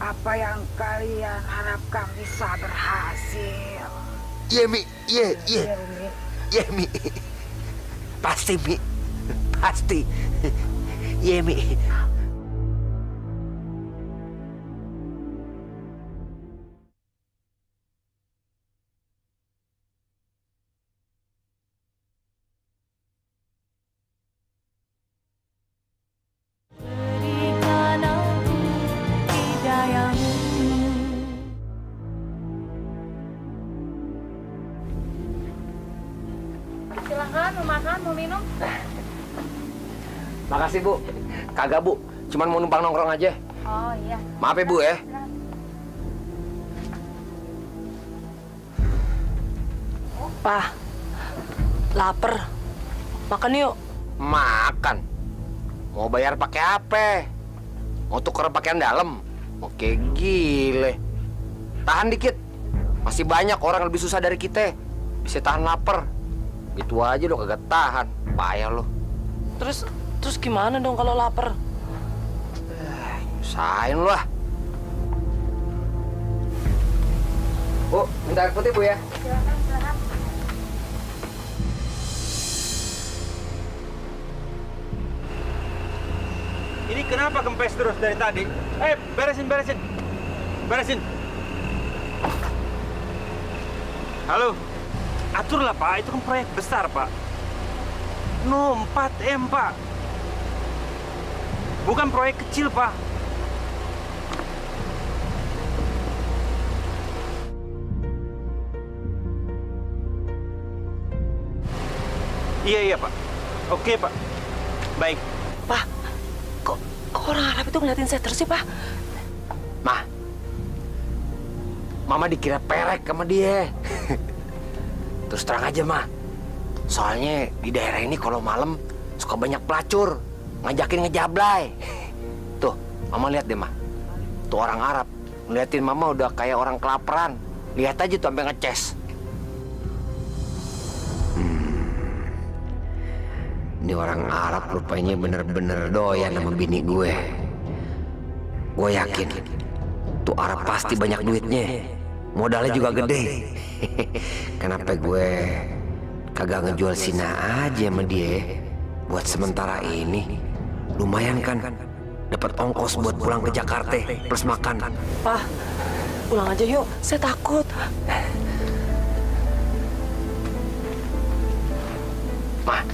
apa yang kalian harapkan bisa berhasil. Iya, Mi. Iya, Mi. Pasti, Mi. Pasti. Iya, Mi. Silahkan, mau makan, mau minum? Makasih, Bu. Kagak, Bu. Cuman mau numpang nongkrong aja. Oh iya. Maaf ya, Bu ya. Pak, lapar. Makan yuk. Makan? Mau bayar pakai apa? Mau tuker pakaian dalam? Oke, gile. Tahan dikit. Masih banyak orang lebih susah dari kita. Bisa tahan lapar. Gitu aja lo kagak tahan. Payah lo. Terus gimana dong kalau lapar? Nyusahin lo lah. Bu, minta air putih, Bu ya. Silakan, silakan. Ini kenapa kempes terus dari tadi? Beresin. Beresin. Halo. Aturlah, Pak. Itu kan proyek besar, Pak. No, 4M, Pak. Bukan proyek kecil, Pak. Iya, Pak. Oke, Pak. Baik. Pak, kok orang Arab itu ngeliatin saya terus sih, Pak? Mah, Mama dikira perek sama dia. Terus terang aja, Mah. Soalnya di daerah ini kalau malam suka banyak pelacur, ngajakin ngejablay. Tuh, Mama lihat deh, Mah. Tuh orang Arab ngeliatin Mama udah kayak orang kelaparan. Lihat aja tuh sampai ngeces. Ini orang Arab rupanya bener-bener doyan sama bini gue. Gue yakin tuh Arab pasti banyak duitnya. Modalnya juga gede. Kenapa gue kagak ngejual Sina aja sama dia? Buat sementara ini lumayan kan, dapat ongkos buat pulang ke Jakarta plus makan. Pak, pulang aja yuk. Saya takut. Mah,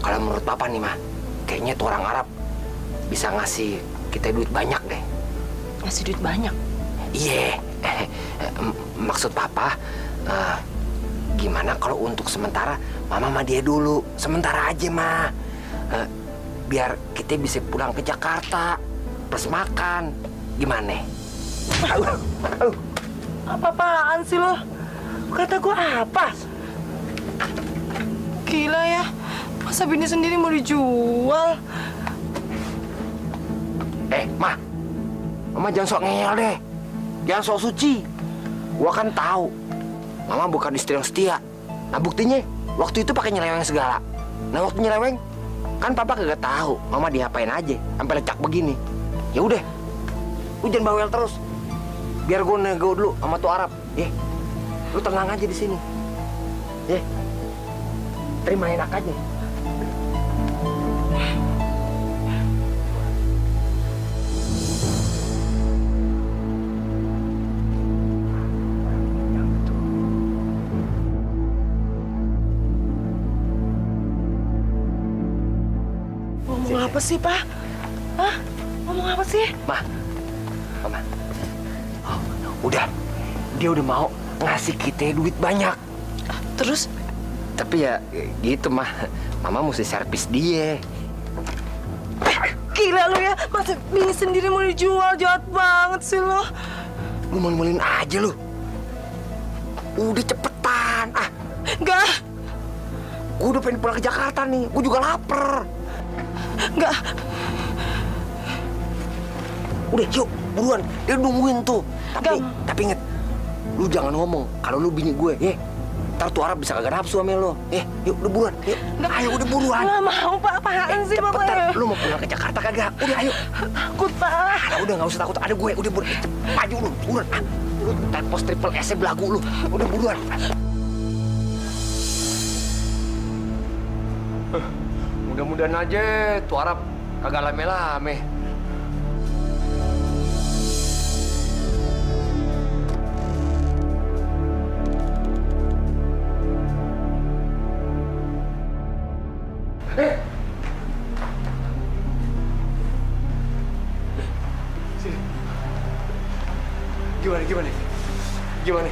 kalau menurut Papa nih, Mah, kayaknya tuh orang Arab bisa ngasih kita duit banyak deh. Ngasih duit banyak? Iya. Maksud Papa, gimana kalau untuk sementara Mama sama dia dulu. Sementara aja, Mah. Biar kita bisa pulang ke Jakarta plus makan. Gimana? Apa-apaan sih lo? Kata gua apa? Gila ya. Masa bini sendiri mau dijual? Mah. Mama jangan sok ngeyel deh. Jangan sok suci. Gua kan tahu Mama bukan istri yang setia. Nah, buktinya waktu itu pakai nyeleweng segala. Nah, waktu nyeleweng kan Papa kagak tahu Mama diapain aja sampai lecak begini. Ya udah. Lu jangan bawel terus. Biar gue nego dulu sama tuh Arab. Lu tenang aja di sini. Terima enak aja. Ngomong apa sih, Pak? Hah? Ngomong apa sih? Mah, Mama. Oh, udah. Dia udah mau ngasih kita duit banyak. Terus? Tapi ya gitu, Mah. Mama mesti servis dia. Gila lu ya, masa bini sendiri mau dijual? Jahat banget sih lo. Lu malu-maluin aja lu. Udah cepetan. Enggak. Gue udah pengen pulang ke Jakarta nih. Gue juga lapar. Enggak. Udah, yuk, buruan. Dia nungguin tuh. Tapi inget, lu jangan ngomong kalau lu bini gue, ya. Ntar tuh Arab bisa kagak nafsu sama lo. Yuk, udah buruan. Yuk, ayo udah buruan. Nggak mau, Pak. Apaan sih, Bapak? Lu mau pulang ke Jakarta kagak? Udah, ayo. Takut, Pak. Udah, nggak usah takut. Ada gue, udah buruan. Maju lu, buruan. Lu tempos triple S-nya belagu lu. Udah buruan. Mudah-mudahan aja tuh Arab kagak lame-lame. Sini. Gimana?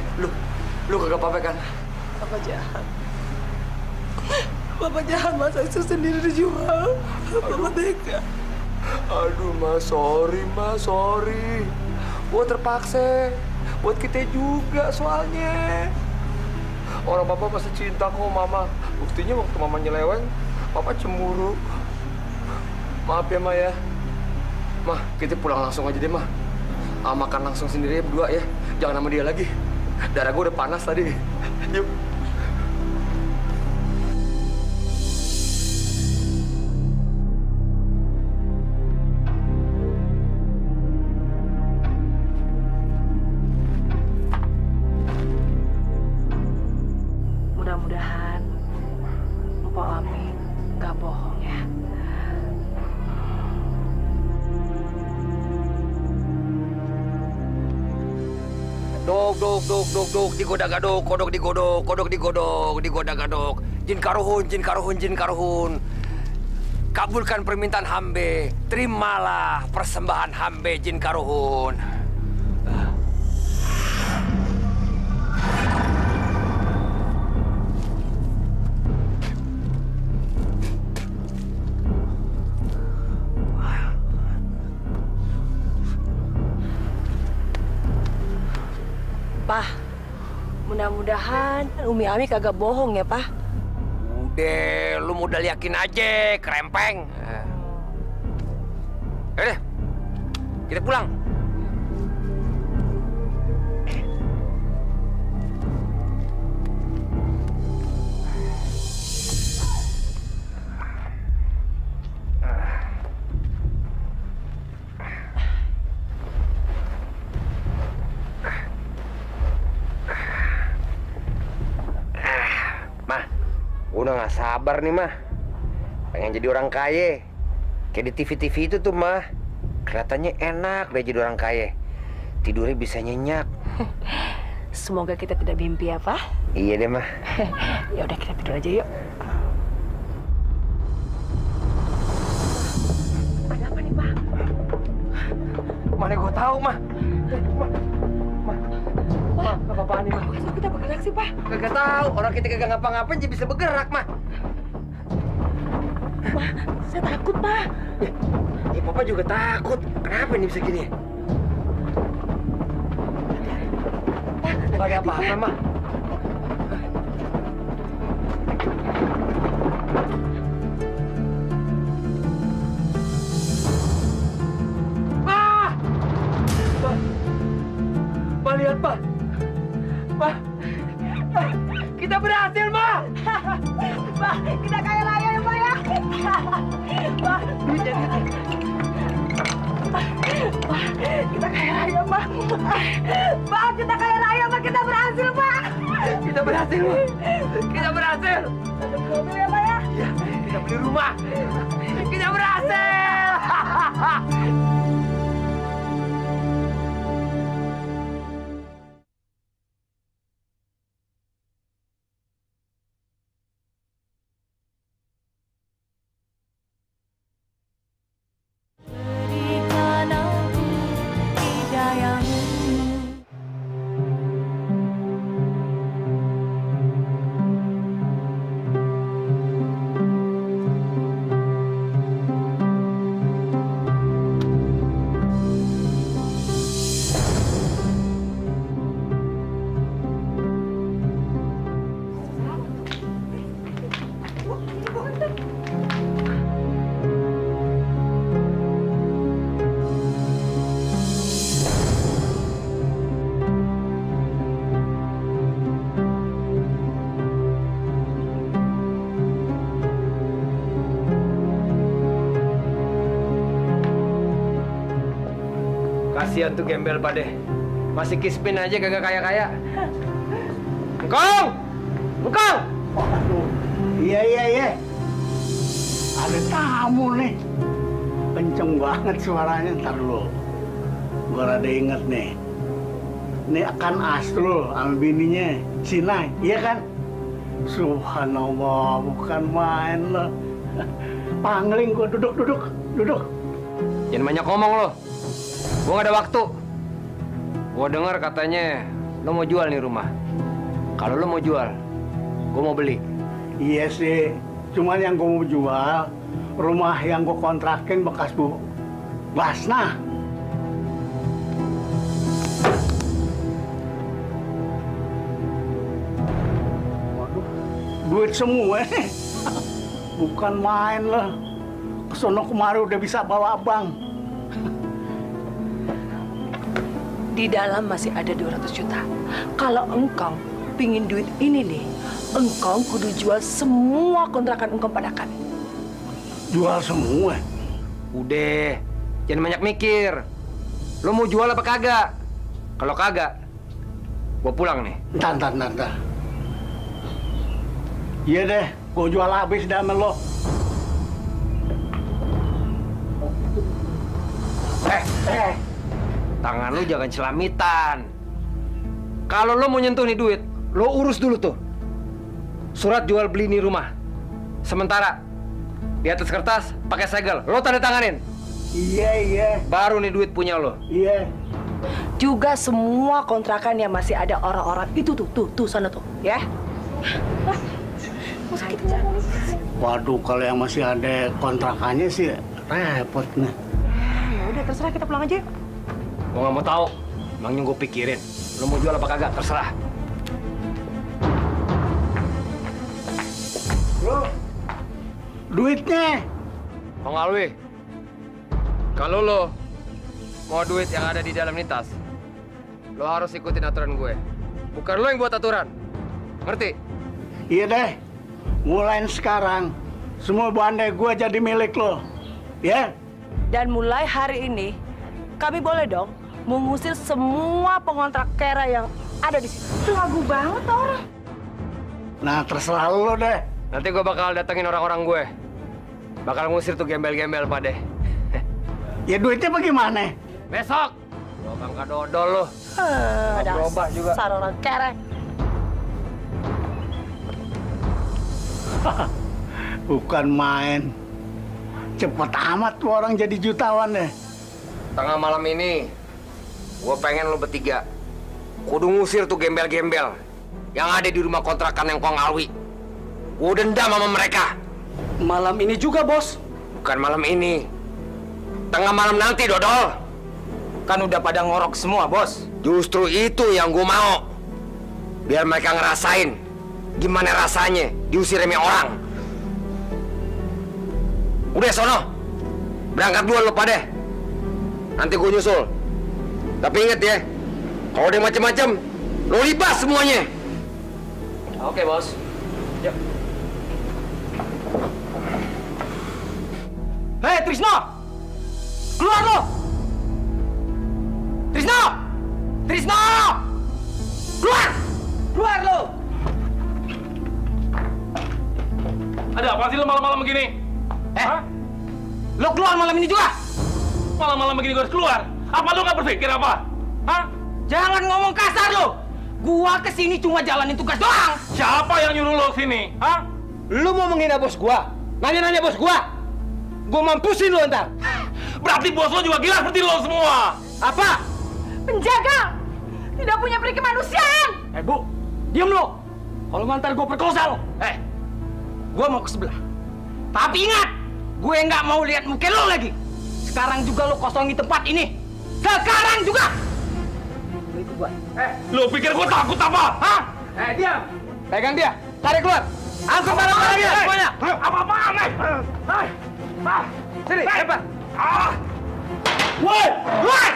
Lu kagak apa-apa kan? Bapak jahat. Bapak jahat, Mas. Saya sendiri dijual. Bapak tega. Aduh, Mas, sorry. Gua terpaksa. Buat kita juga soalnya. Orang Papa masih cinta kok Mama. Buktinya waktu Mama nyeleweng, Papa cemburu. Maaf ya, Ma ya. Mah, kita pulang langsung aja deh, Mah. Makan langsung sendiri ya berdua ya. Jangan sama dia lagi. Darah gue udah panas tadi. Yuk. Mudah-mudahan Mpok Ami nggak bohong ya. Dok, digoda-gadok, kodok digoda-gadok. Jin karuhun. Kabulkan permintaan hambe, terimalah persembahan hambe jin karuhun. Pak, mudah-mudahan Umi Ami kagak bohong ya, Pak. Udah, lu modal yakin aja, kerempeng. Yaudah, kita pulang. Udah gak sabar nih, Mah. Pengen jadi orang kaya. Kayak di TV-TV itu tuh, Mah. Kelihatannya enak deh jadi orang kaya. Tidurnya bisa nyenyak. Semoga kita tidak mimpi ya, Pak. Iya deh, Mah. Ya udah kita tidur aja yuk. Ada apa nih, Pak? Mana gue tahu, Mah. Mah, apa-apaan nih, Mah? Kok kita bergerak sih, Pak? Kagak tahu, orang kita kagak ngapa-ngapain jadi bisa bergerak, Mah. Pak, saya takut, Pak. Ya, Papa juga takut. Kenapa ini bisa gini? Gak ada apa-apa, Mah. Ma, lihat, Ma. Ma, kita berhasil, Ma. Pak, kita kaya raya ya, Pak ya. Pak, duitnya. Pak, kita kaya raya, Pak. Pak, kita kaya raya, Pak. Kita berhasil, Pak. Kita berhasil, Ma. Kita berhasil. Ada mobil ya, Pak ya? Iya, kita beli rumah. Kita berhasil. Kasihan tuh gembel Pade. Masih kispin aja kagak kaya-kaya. Engkong! Engkong! Aduh. Iya. Ada tamu nih. Kenceng banget suaranya, ntar lu. Gua rada inget nih. Ini akan Astrul sama bininya, Sinai, iya kan? Subhanallah, bukan main lo. Pangling gua, duduk. Jangan banyak ngomong lo. Gua nggak ada waktu. Gua dengar katanya lo mau jual nih rumah. Kalau lo mau jual, gua mau beli. Iya sih, cuman yang gua mau jual rumah yang gua kontrakin bekas Bu Basna. Waduh, duit semua. Bukan main loh. Kesono kemari udah bisa bawa abang. Di dalam masih ada 200 juta. Kalau engkau pingin duit ini nih, engkau kudu jual semua kontrakan engkau pada kami. Jual semua? Udah, jangan banyak mikir. Lo mau jual apa kagak? Kalau kagak, gua pulang nih. Ntar. Iya deh, gua jual habis dah sama lo. Tangan lu jangan celamitan. Kalau lo mau nyentuh nih duit, lo urus dulu tuh surat jual beli nih rumah. Sementara di atas kertas pakai segel, lo tanda tanganin. Iya. Baru nih duit punya lo. Iya. Juga semua kontrakan yang masih ada orang-orang itu tuh sana tuh, ya. Waduh, kalau yang masih ada kontrakannya sih repot nih. Ya udah terserah, kita pulang aja. Gua nggak mau tahu. Emangnya gue pikirin. Lo mau jual apa kagak? Terserah. Lo, duitnya. Kong Alwi, kalau lo mau duit yang ada di dalam tas, lo harus ikutin aturan gue. Bukan lo yang buat aturan. Ngerti? Iya deh. Mulai sekarang, semua bandai gue jadi milik lo. Ya? Dan mulai hari ini, kami boleh dong mengusir semua pengontrak Kera yang ada di sini. Lagu banget orang. Nah, terserah lo deh. Nanti gue bakal datengin orang-orang gue. Bakal ngusir tuh gembel-gembel, Pade. Ya duitnya bagaimana? Besok. Lo bangka dodol lo. Ada berubah juga. Orang Kera. Bukan main. Cepet amat tuh orang jadi jutawan deh. Tengah malam ini, gue pengen lo bertiga kudu ngusir tuh gembel-gembel yang ada di rumah kontrakan yang Kong Alwi. Gue dendam sama mereka. Malam ini juga, Bos. Bukan malam ini. Tengah malam nanti, dodol. Kan udah pada ngorok semua, Bos. Justru itu yang gue mau. Biar mereka ngerasain gimana rasanya diusir sama orang. Udah, sono. Berangkat dulu lo, Pade. Nanti gue nyusul. Tapi inget ya, kalau ada macem-macem, lo libas semuanya. Oke, Bos. Yuk. Hei, Trisno! Keluar lo! Trisno! Trisno! Keluar! Keluar lo! Ada apa sih lo malam-malam begini? Lo keluar malam ini juga? Malam-malam begini gue harus keluar? Apa lo nggak berpikir apa? Hah? Jangan ngomong kasar lo! Gua kesini cuma jalanin tugas doang! Siapa yang nyuruh lo sini? Hah? Lu mau menghina bos gua? Nanya-nanya bos gua? Gua mampusin lu ntar! Berarti bos lo juga gila seperti lo semua! Apa? Penjaga! Tidak punya peri kemanusiaan! Bu, diam lo! Kalau mantar gue perkosa lo! Gue mau ke sebelah. Tapi ingat, gue nggak mau lihat muka lo lagi. Sekarang juga lo kosongi tempat ini. Sekarang juga! Itu gue. Lo pikir gue takut apa? Hah? Diam! Pegang dia, tarik keluar! Angkut barang-barangnya semuanya! Apa-apaan, Sini, cepat! Woi! Keluar!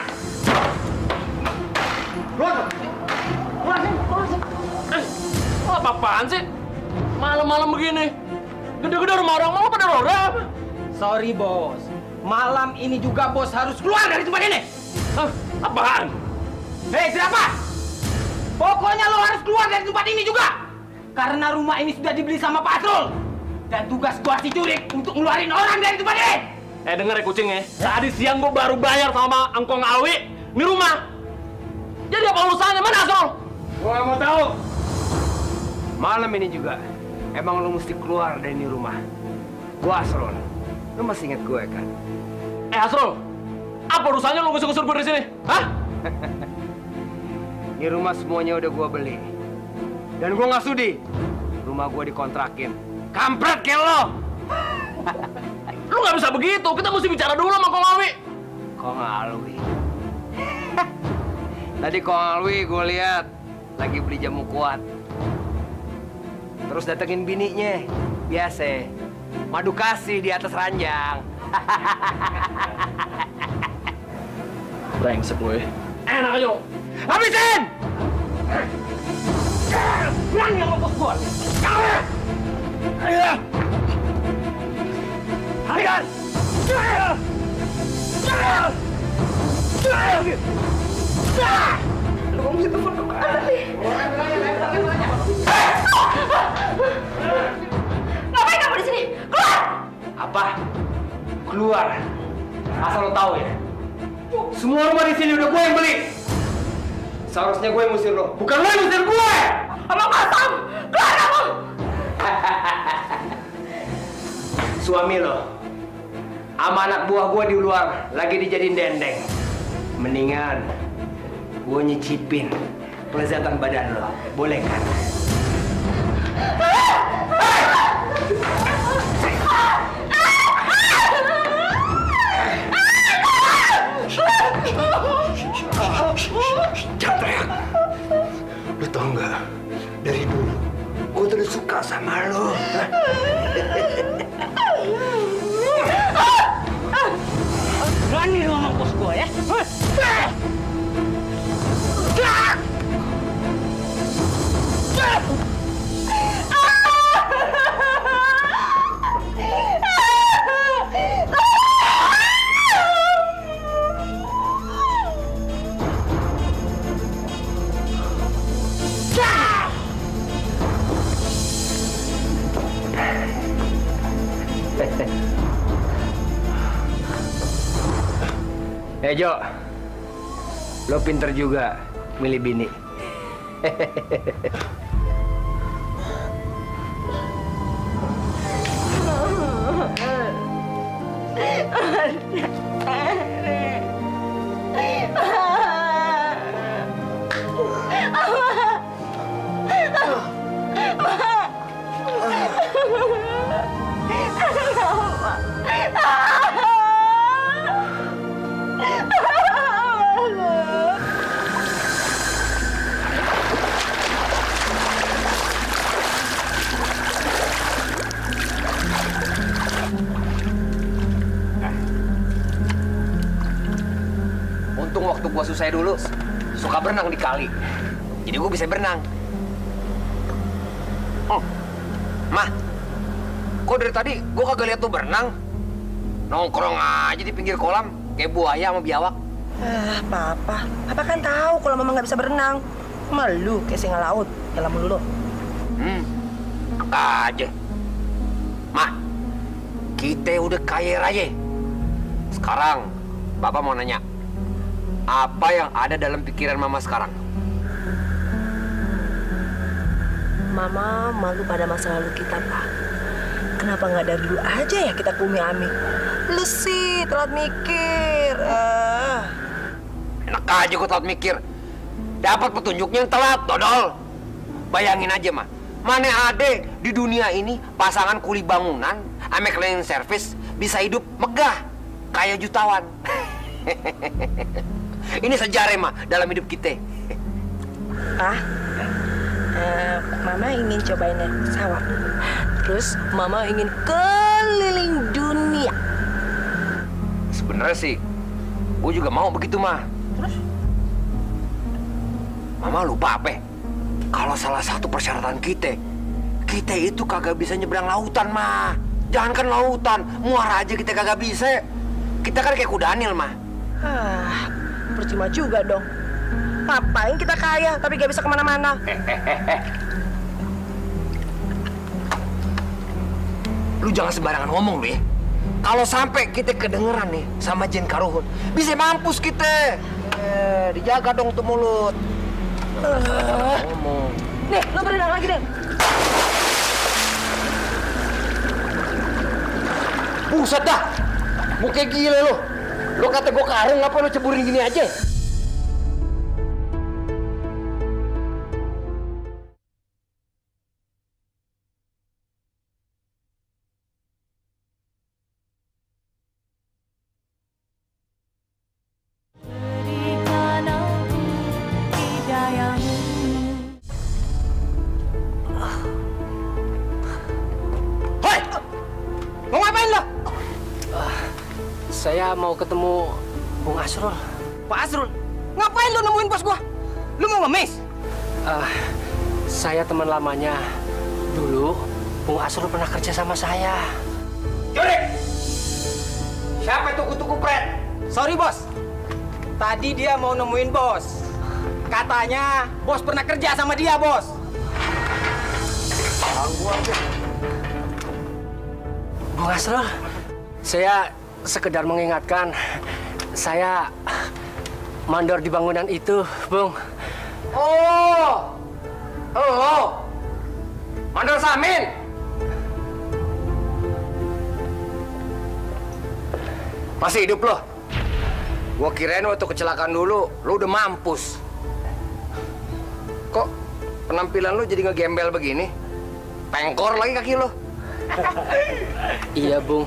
Apa-apaan sih? Malam-malam begini. Gede-gede rumah orang mau pada roda apa? Sorry, Bos. Malam ini juga Bos harus keluar dari tempat ini. Hah? Apaan? Hei, siapa? Pokoknya lo harus keluar dari tempat ini juga. Karena rumah ini sudah dibeli sama Pak Asrul. Dan tugas gua si Curik untuk ngeluarin orang dari tempat ini. Denger ya kucing ya. Tadi siang gua baru bayar sama Engkong Alwi di rumah. Jadi apa urusannya? Mana Asrul? Gua nggak mau tahu. Malam ini juga, emang lu mesti keluar dari ini rumah. Gua Asrul. Lu masih ingat gue kan? Asrul, apa urusannya lu ngusur-ngusur gue dari sini? Hah? Ini rumah semuanya udah gua beli. Dan gua nggak sudi. Rumah gua dikontrakin. Kampret kayak lo! Lu nggak bisa begitu. Kita mesti bicara dulu sama Kong Alwi. Kong Alwi. Tadi Kong Alwi gue lihat lagi beli jamu kuat. Terus datengin bininya. Biasa. Madu kasih di atas ranjang. Brengsek gue. Enak aja. Habisin! Berani yang ngomong gua. Ayo! Harikan! Lu mau minta telepon kemana nih? Ngapain kamu di sini? Keluar! Apa? Keluar. Asal lo tahu ya. Semua rumah di sini udah gue yang beli. Seharusnya gue yang ngusir lo, bukan lo yang ngusir gue. Abang kosong! Keluar kamu! Suami lo, sama anak buah gue di luar lagi dijadiin dendeng. Mendingan gue nyicipin kelezatan badan lo, boleh kan? Jangan teriak. Lo tau nggak? Dari dulu, gue tuh udah suka sama lo. Berani lu ngomong bos gua ya? Jo, lo pinter juga milih bini. Untung waktu gua susah dulu, suka berenang di kali. Jadi gua bisa berenang. Mah, kok dari tadi gua kagak lihat tuh berenang? Nongkrong aja di pinggir kolam, kayak buaya sama biawak. Papa. Papa kan tahu kalau mama nggak bisa berenang. Malu kayak singa laut. Dalam dulu. Aja. Mah, kita udah kaya raya. Sekarang, Papa mau nanya. Apa yang ada dalam pikiran Mama sekarang? Mama malu pada masa lalu kita, Pak. Kenapa nggak dari dulu aja ya kita ke Umi Ami? Lu sih telat mikir. Enak aja kok telat mikir. Dapat petunjuknya yang telat, dodol. Bayangin aja, mah. Mana ada di dunia ini pasangan kuli bangunan ame cleaning service bisa hidup megah kayak jutawan. Ini sejarah, mah, dalam hidup kita. Mama ingin cobain naik pesawat. Terus Mama ingin keliling dunia. Sebenarnya sih, gue juga mau begitu, mah. Terus? Mama lupa apa? Kalau salah satu persyaratan kita itu kagak bisa nyebrang lautan, mah. Jangankan lautan, muara aja kita kagak bisa. Kita kan kayak kudanil, mah. percuma juga dong. Ngapain kita kaya tapi gak bisa kemana-mana? Lu jangan sembarangan ngomong lu ya. Kalau sampai kita kedengeran nih sama Jin Karuhun, bisa mampus kita. Dijaga dong tuh mulut. Ngomong. Nih, lo berenang lagi, Den. Buset dah. Muka gila lu. Lu kata gua karung, ngapa lu ceburin gini aja? Saya mau ketemu Bung Asrul. Pak Asrul, ngapain lu nemuin bos gua? Lu mau ngemis? Saya teman lamanya. Dulu Bung Asrul pernah kerja sama saya. Jurik! Siapa itu kutu kupret? Sorry bos, tadi dia mau nemuin bos. Katanya bos pernah kerja sama dia bos. Bung Asrul, saya sekedar mengingatkan, saya mandor di bangunan itu, Bung. Oh, mandor Samin. Masih hidup lo? Gua kirain waktu kecelakaan dulu, lo udah mampus. Kok penampilan lo jadi ngegembel begini? Pengkor lagi kaki lo. Iya, Bung.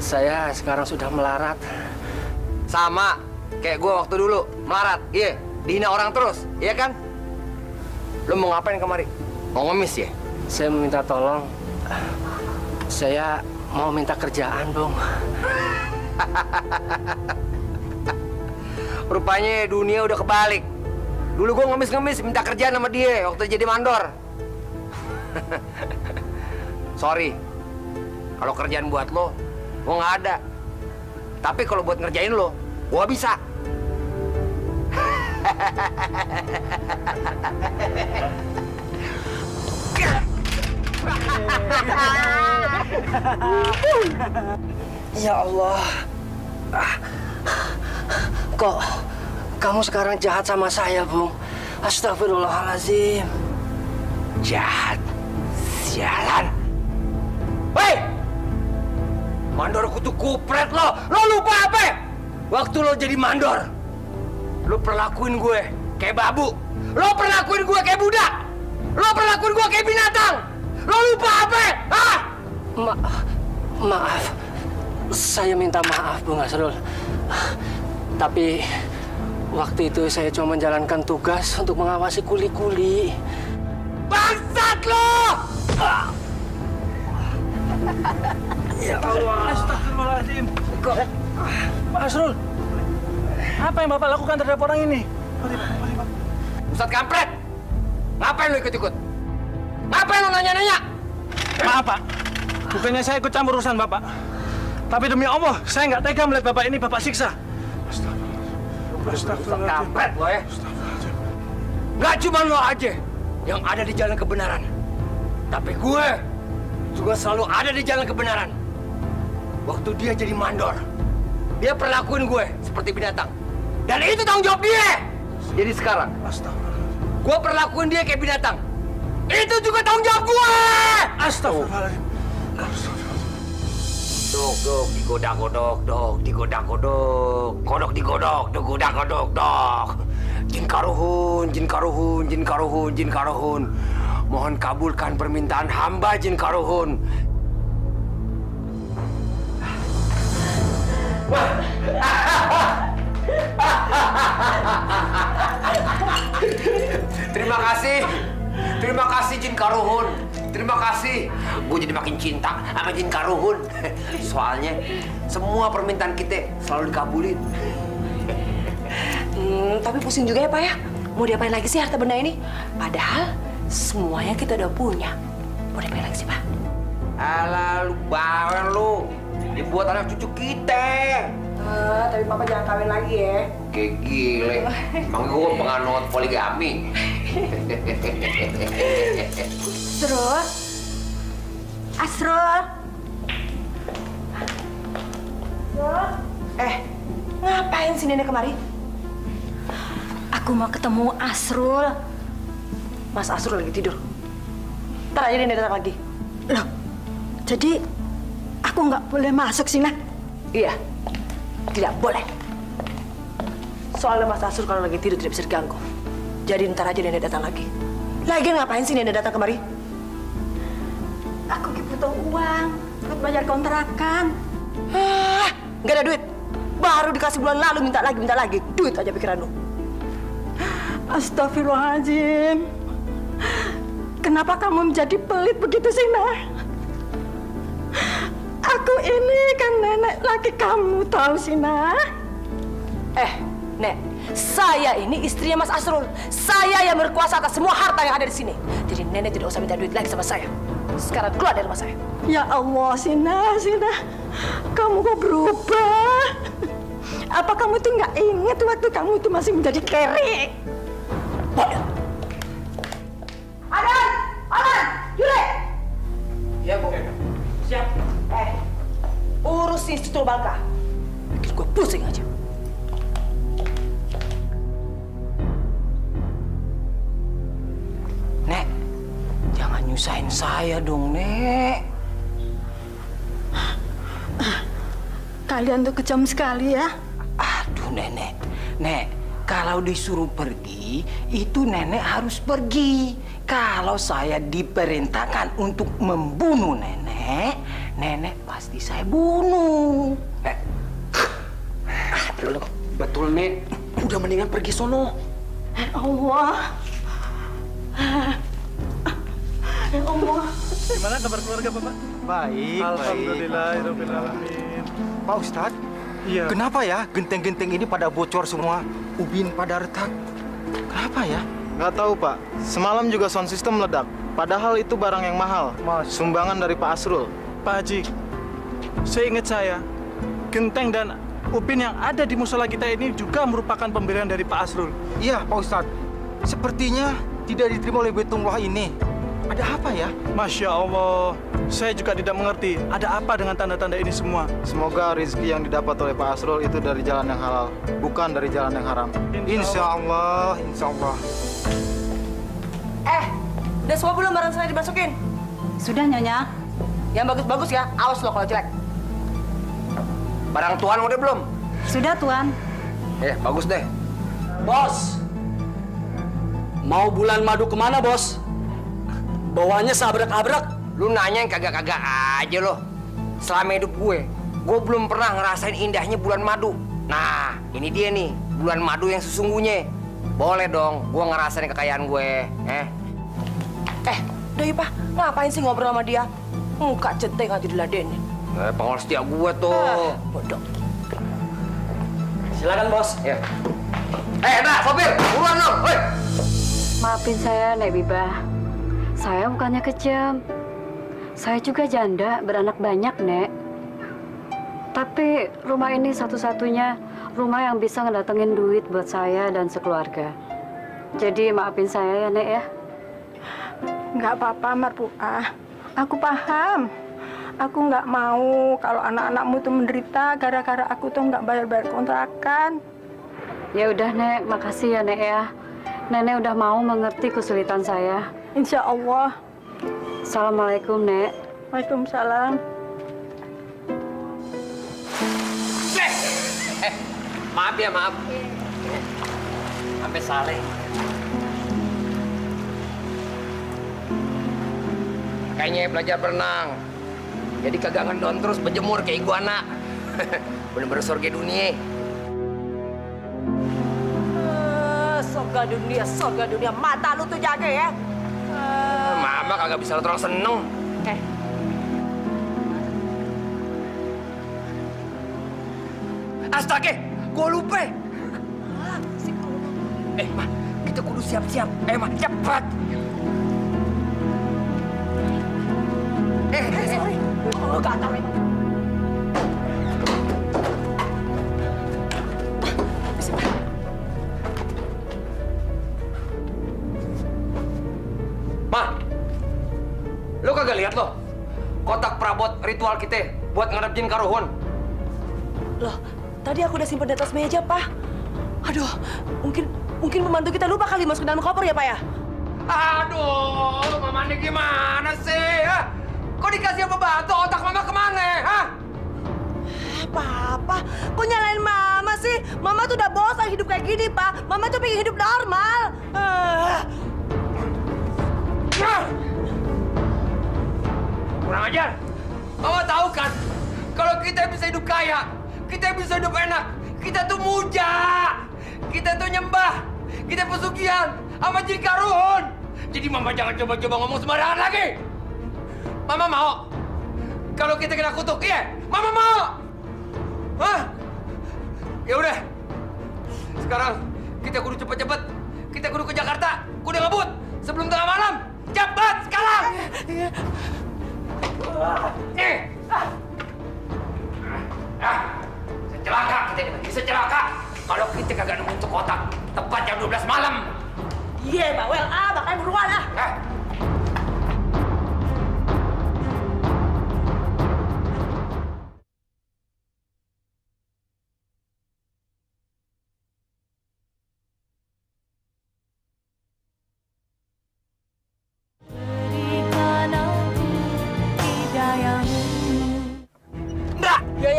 Saya sekarang sudah melarat. Sama kayak gua waktu dulu, melarat. Iya, dihina orang terus, iya kan? Lo mau ngapain kemari? Mau ngemis ya? Saya meminta tolong. Saya mau minta kerjaan, Bung. Rupanya dunia udah kebalik. Dulu gua ngemis-ngemis minta kerjaan sama dia waktu jadi mandor. Sorry, kalau kerjaan buat lo, gua nggak ada. Tapi kalau buat ngerjain lo, gua bisa. Ya Allah, kok kamu sekarang jahat sama saya, Bung? Astagfirullahaladzim. Jahat? Sialan. Hei! Mandor kutu kupret lo! Lo lupa apa? Waktu lo jadi mandor, lo perlakuin gue kayak babu. Lo perlakuin gue kayak budak. Lo perlakuin gue kayak binatang. Lo lupa apa? Hah? Maaf. Saya minta maaf, Bung Asrul. Tapi waktu itu saya cuma menjalankan tugas untuk mengawasi kuli-kuli. Bangsat lo! Ya Allah. Astagfirullahaladzim. Kok? Pak Asrul, apa yang Bapak lakukan terhadap orang ini? Mari, Pak. Ustadz kampret! Ngapain lo ikut-ikut? Ngapain lo nanya-nanya? Maaf, Pak. Bukannya saya ikut campur urusan Bapak. Tapi demi Allah, saya nggak tega melihat Bapak ini Bapak siksa. Ustadz kampret lo ya. Nggak cuma lo aja yang ada di jalan kebenaran. Tapi gue juga selalu ada di jalan kebenaran. Waktu dia jadi mandor, dia perlakuin gue seperti binatang. Dan itu tanggung jawab dia. Jadi sekarang, gue perlakuin dia kayak binatang. Itu juga tanggung jawab gue. Astagfirullahaladzim. Dok, digodak-godok, dok, digodak-godok. Kodok digodok, digodak-godok, dok. Jin Karuhun, Jin Karuhun, Jin Karuhun, Jin Karuhun. Mohon kabulkan permintaan hamba Jin Karuhun. Terima kasih Jin Karuhun. Terima kasih. Gue jadi makin cinta sama Jin Karuhun. Soalnya semua permintaan kita selalu dikabulin. Tapi pusing juga ya, Pak ya. Mau diapain lagi sih harta benda ini? Padahal semuanya kita udah punya. Mau diapain lagi sih, Pak? Alah, lu bawel lu. Dibuat anak cucu kita. Tapi Papa jangan kawin lagi ya. Kayak gile. Emang gue penganut poligami. Asrul. Asrul. Ngapain sih nenek kemari? Aku mau ketemu Asrul. Mas Asrul lagi tidur. Ntar aja nenek datang lagi. Loh, jadi aku nggak boleh masuk sini? Iya, tidak boleh. Soalnya Mas Asrul kalau lagi tidur tidak bisa diganggu. Jadi ntar aja nenek datang lagi. Lagian ngapain sih nenek datang kemari? Aku butuh uang buat bayar kontrakan. Nggak ada duit. Baru dikasih bulan lalu minta lagi. Duit aja pikiran lu. Astagfirullahaladzim. Kenapa kamu menjadi pelit begitu sih, Nah? Aku ini kan nenek laki kamu, tahu sih, Nah? Nek, saya ini istrinya Mas Asrul. Saya yang berkuasa atas semua harta yang ada di sini. Jadi nenek tidak usah minta duit lagi sama saya. Sekarang keluar dari rumah saya. Ya Allah, Sina. Kamu kok berubah? Apa kamu tuh nggak ingat waktu kamu itu masih menjadi kerik? Bodoh. Adan, Jure. Iya, Bu. Siap. Urus si Situl Bangka. Bikin gue pusing aja. Nek, jangan nyusahin saya dong, Nek. Kalian tuh kejam sekali ya. Aduh, Nenek. Nek, kalau disuruh pergi, itu Nenek harus pergi. Kalau saya diperintahkan untuk membunuh Nenek, Nenek pasti saya bunuh. Betul, Nek. Udah mendingan pergi sono. Allah. Ya Allah. Gimana kabar keluarga, Bapak? Baik, Alhamdulillahirrahmanirrahim. Pak Ustadz, iya. Kenapa ya genteng-genteng ini pada bocor semua? Ubin pada retak. Kenapa ya? Nggak tahu, Pak. Semalam juga sound system meledak. Padahal itu barang yang mahal. Sumbangan dari Pak Asrul. Pak Haji, seingat saya, genteng dan ubin yang ada di musola kita ini juga merupakan pemberian dari Pak Asrul. Iya, Pak Ustadz. Sepertinya tidak diterima oleh Baitullah ini. Ada apa ya? Masya Allah, saya juga tidak mengerti. Ada apa dengan tanda-tanda ini semua? Semoga rezeki yang didapat oleh Pak Asrul itu dari jalan yang halal, bukan dari jalan yang haram. Insya Allah, insya Allah. Udah semua belum barang saya dimasukin? Sudah, Nyonya. Yang bagus-bagus ya, awas lo kalau jelek. Barang Tuan udah belum? Sudah, Tuan. Bagus deh. Bos, mau bulan madu kemana, Bos? Bawahnya sabrak-abrak. Lu nanya yang kagak-kagak aja lo. Selama hidup gue belum pernah ngerasain indahnya bulan madu. Nah, ini dia nih, bulan madu yang sesungguhnya. Boleh dong, gue ngerasain kekayaan gue. Udah yuk, Pak. Ngapain sih ngobrol sama dia? Muka centeng aja diladenin. Pengawal setia gue tuh. Bodoh. Silakan, Bos. Ya. Nah, sopir, buruan lo. Maafin saya, Nek Biba. Saya bukannya kejam. Saya juga janda, beranak banyak, Nek. Tapi rumah ini satu-satunya rumah yang bisa ngedatengin duit buat saya dan sekeluarga. Jadi maafin saya ya, Nek ya. Nggak apa-apa, Marpuah. Aku paham. Aku nggak mau kalau anak-anakmu tuh menderita gara-gara aku tuh nggak bayar-bayar kontrakan. Ya udah, Nek. Makasih ya, Nek ya. Nenek udah mau mengerti kesulitan saya. Insya Allah. Assalamualaikum, Nek. Waalaikumsalam. Maaf ya, maaf. Sampai salah. Kayaknya belajar berenang. Jadi kagak ngedon terus berjemur kayak iguana. Bener-bener surga dunia. Surga dunia. Mata lu tuh jaga ya. Mama kagak bisa terlalu seneng. Astaga, gua lupa. Ma, kita kudu siap-siap. Ma, cepat. Sorry. Lu gatal, kotak perabot ritual kita buat ngadep jin karuhun. Loh, tadi aku udah simpen di atas meja, Pak. Aduh, mungkin pembantu kita lupa kali masuk ke dalam koper ya, Pak ya? Aduh, Mama ini gimana sih? Ha? Kok dikasih pembantu, otak Mama kemana? Hah? Papa, kok nyalain Mama sih? Mama tuh udah bosan hidup kayak gini, Pak. Mama tuh pengen hidup normal. Kurang ajar. Mama tahu kan, kalau kita bisa hidup kaya, kita bisa hidup enak, kita tuh muja, kita tuh nyembah, kita pesugihan sama jin karuhun. Jadi Mama jangan coba-coba ngomong sembarangan lagi. Mama mau kalau kita kena kutuk, iya? Mama mau. Hah? Ya udah. Sekarang kita kudu cepet-cepet. Kita kudu ke Jakarta. Kudu ngebut sebelum tengah malam. Cepat sekarang. Celaka kita ini, bisa celaka kalau kita kagak nemu untuk kotak tepat jam 12 malam. Iya, bawel makanya buruan ah.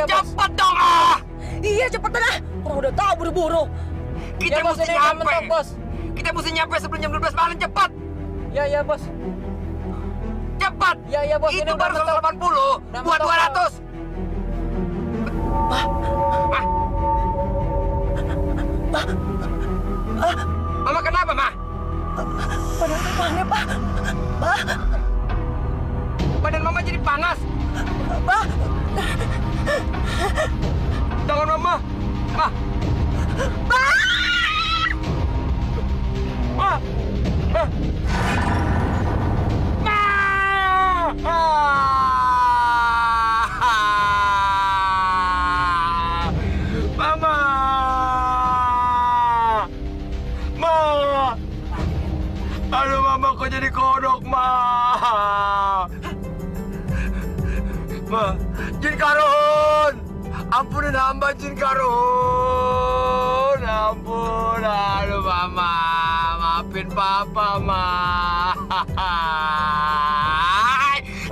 Cepet dong ah! Iya cepetan ah! Orang udah tahu buru-buru. Kita ya, mesti nyampe. Kita mesti nyampe sebelum jam 12 malam, cepat. Ya bos. Cepat. Ya bos. Itu baru 180 buat 200. Mama kenapa, Ma? Badan panas, Pak. Ma. Badan Mama jadi panas. Ma. Jangan, Mama. Ma. Ma. Ma. Mama. Ma. Aduh, Mama kok jadi kodok, Ma. Ma, jin karun. Ampunin hamba jin karun. Ampun, aduh Mama. Maafin Papa, Ma.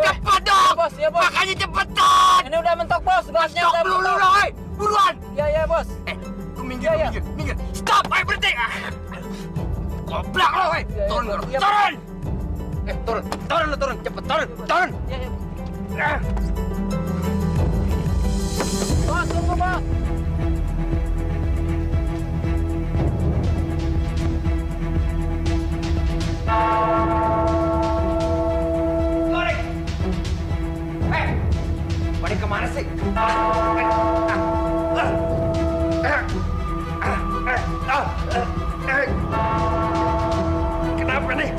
Cepet dong! Bos, ya bos. Makanya cepet dong! Ini udah mentok bos, gasnya udah dulu mentok. dong, buruan! Ya bos. Lu minggir. Stop, ayo berhenti! Goblok lo, turun! Turun, cepet turun! Ya. Bos, tunggu bos. Lari! Balik kemana sih? Kenapa nih?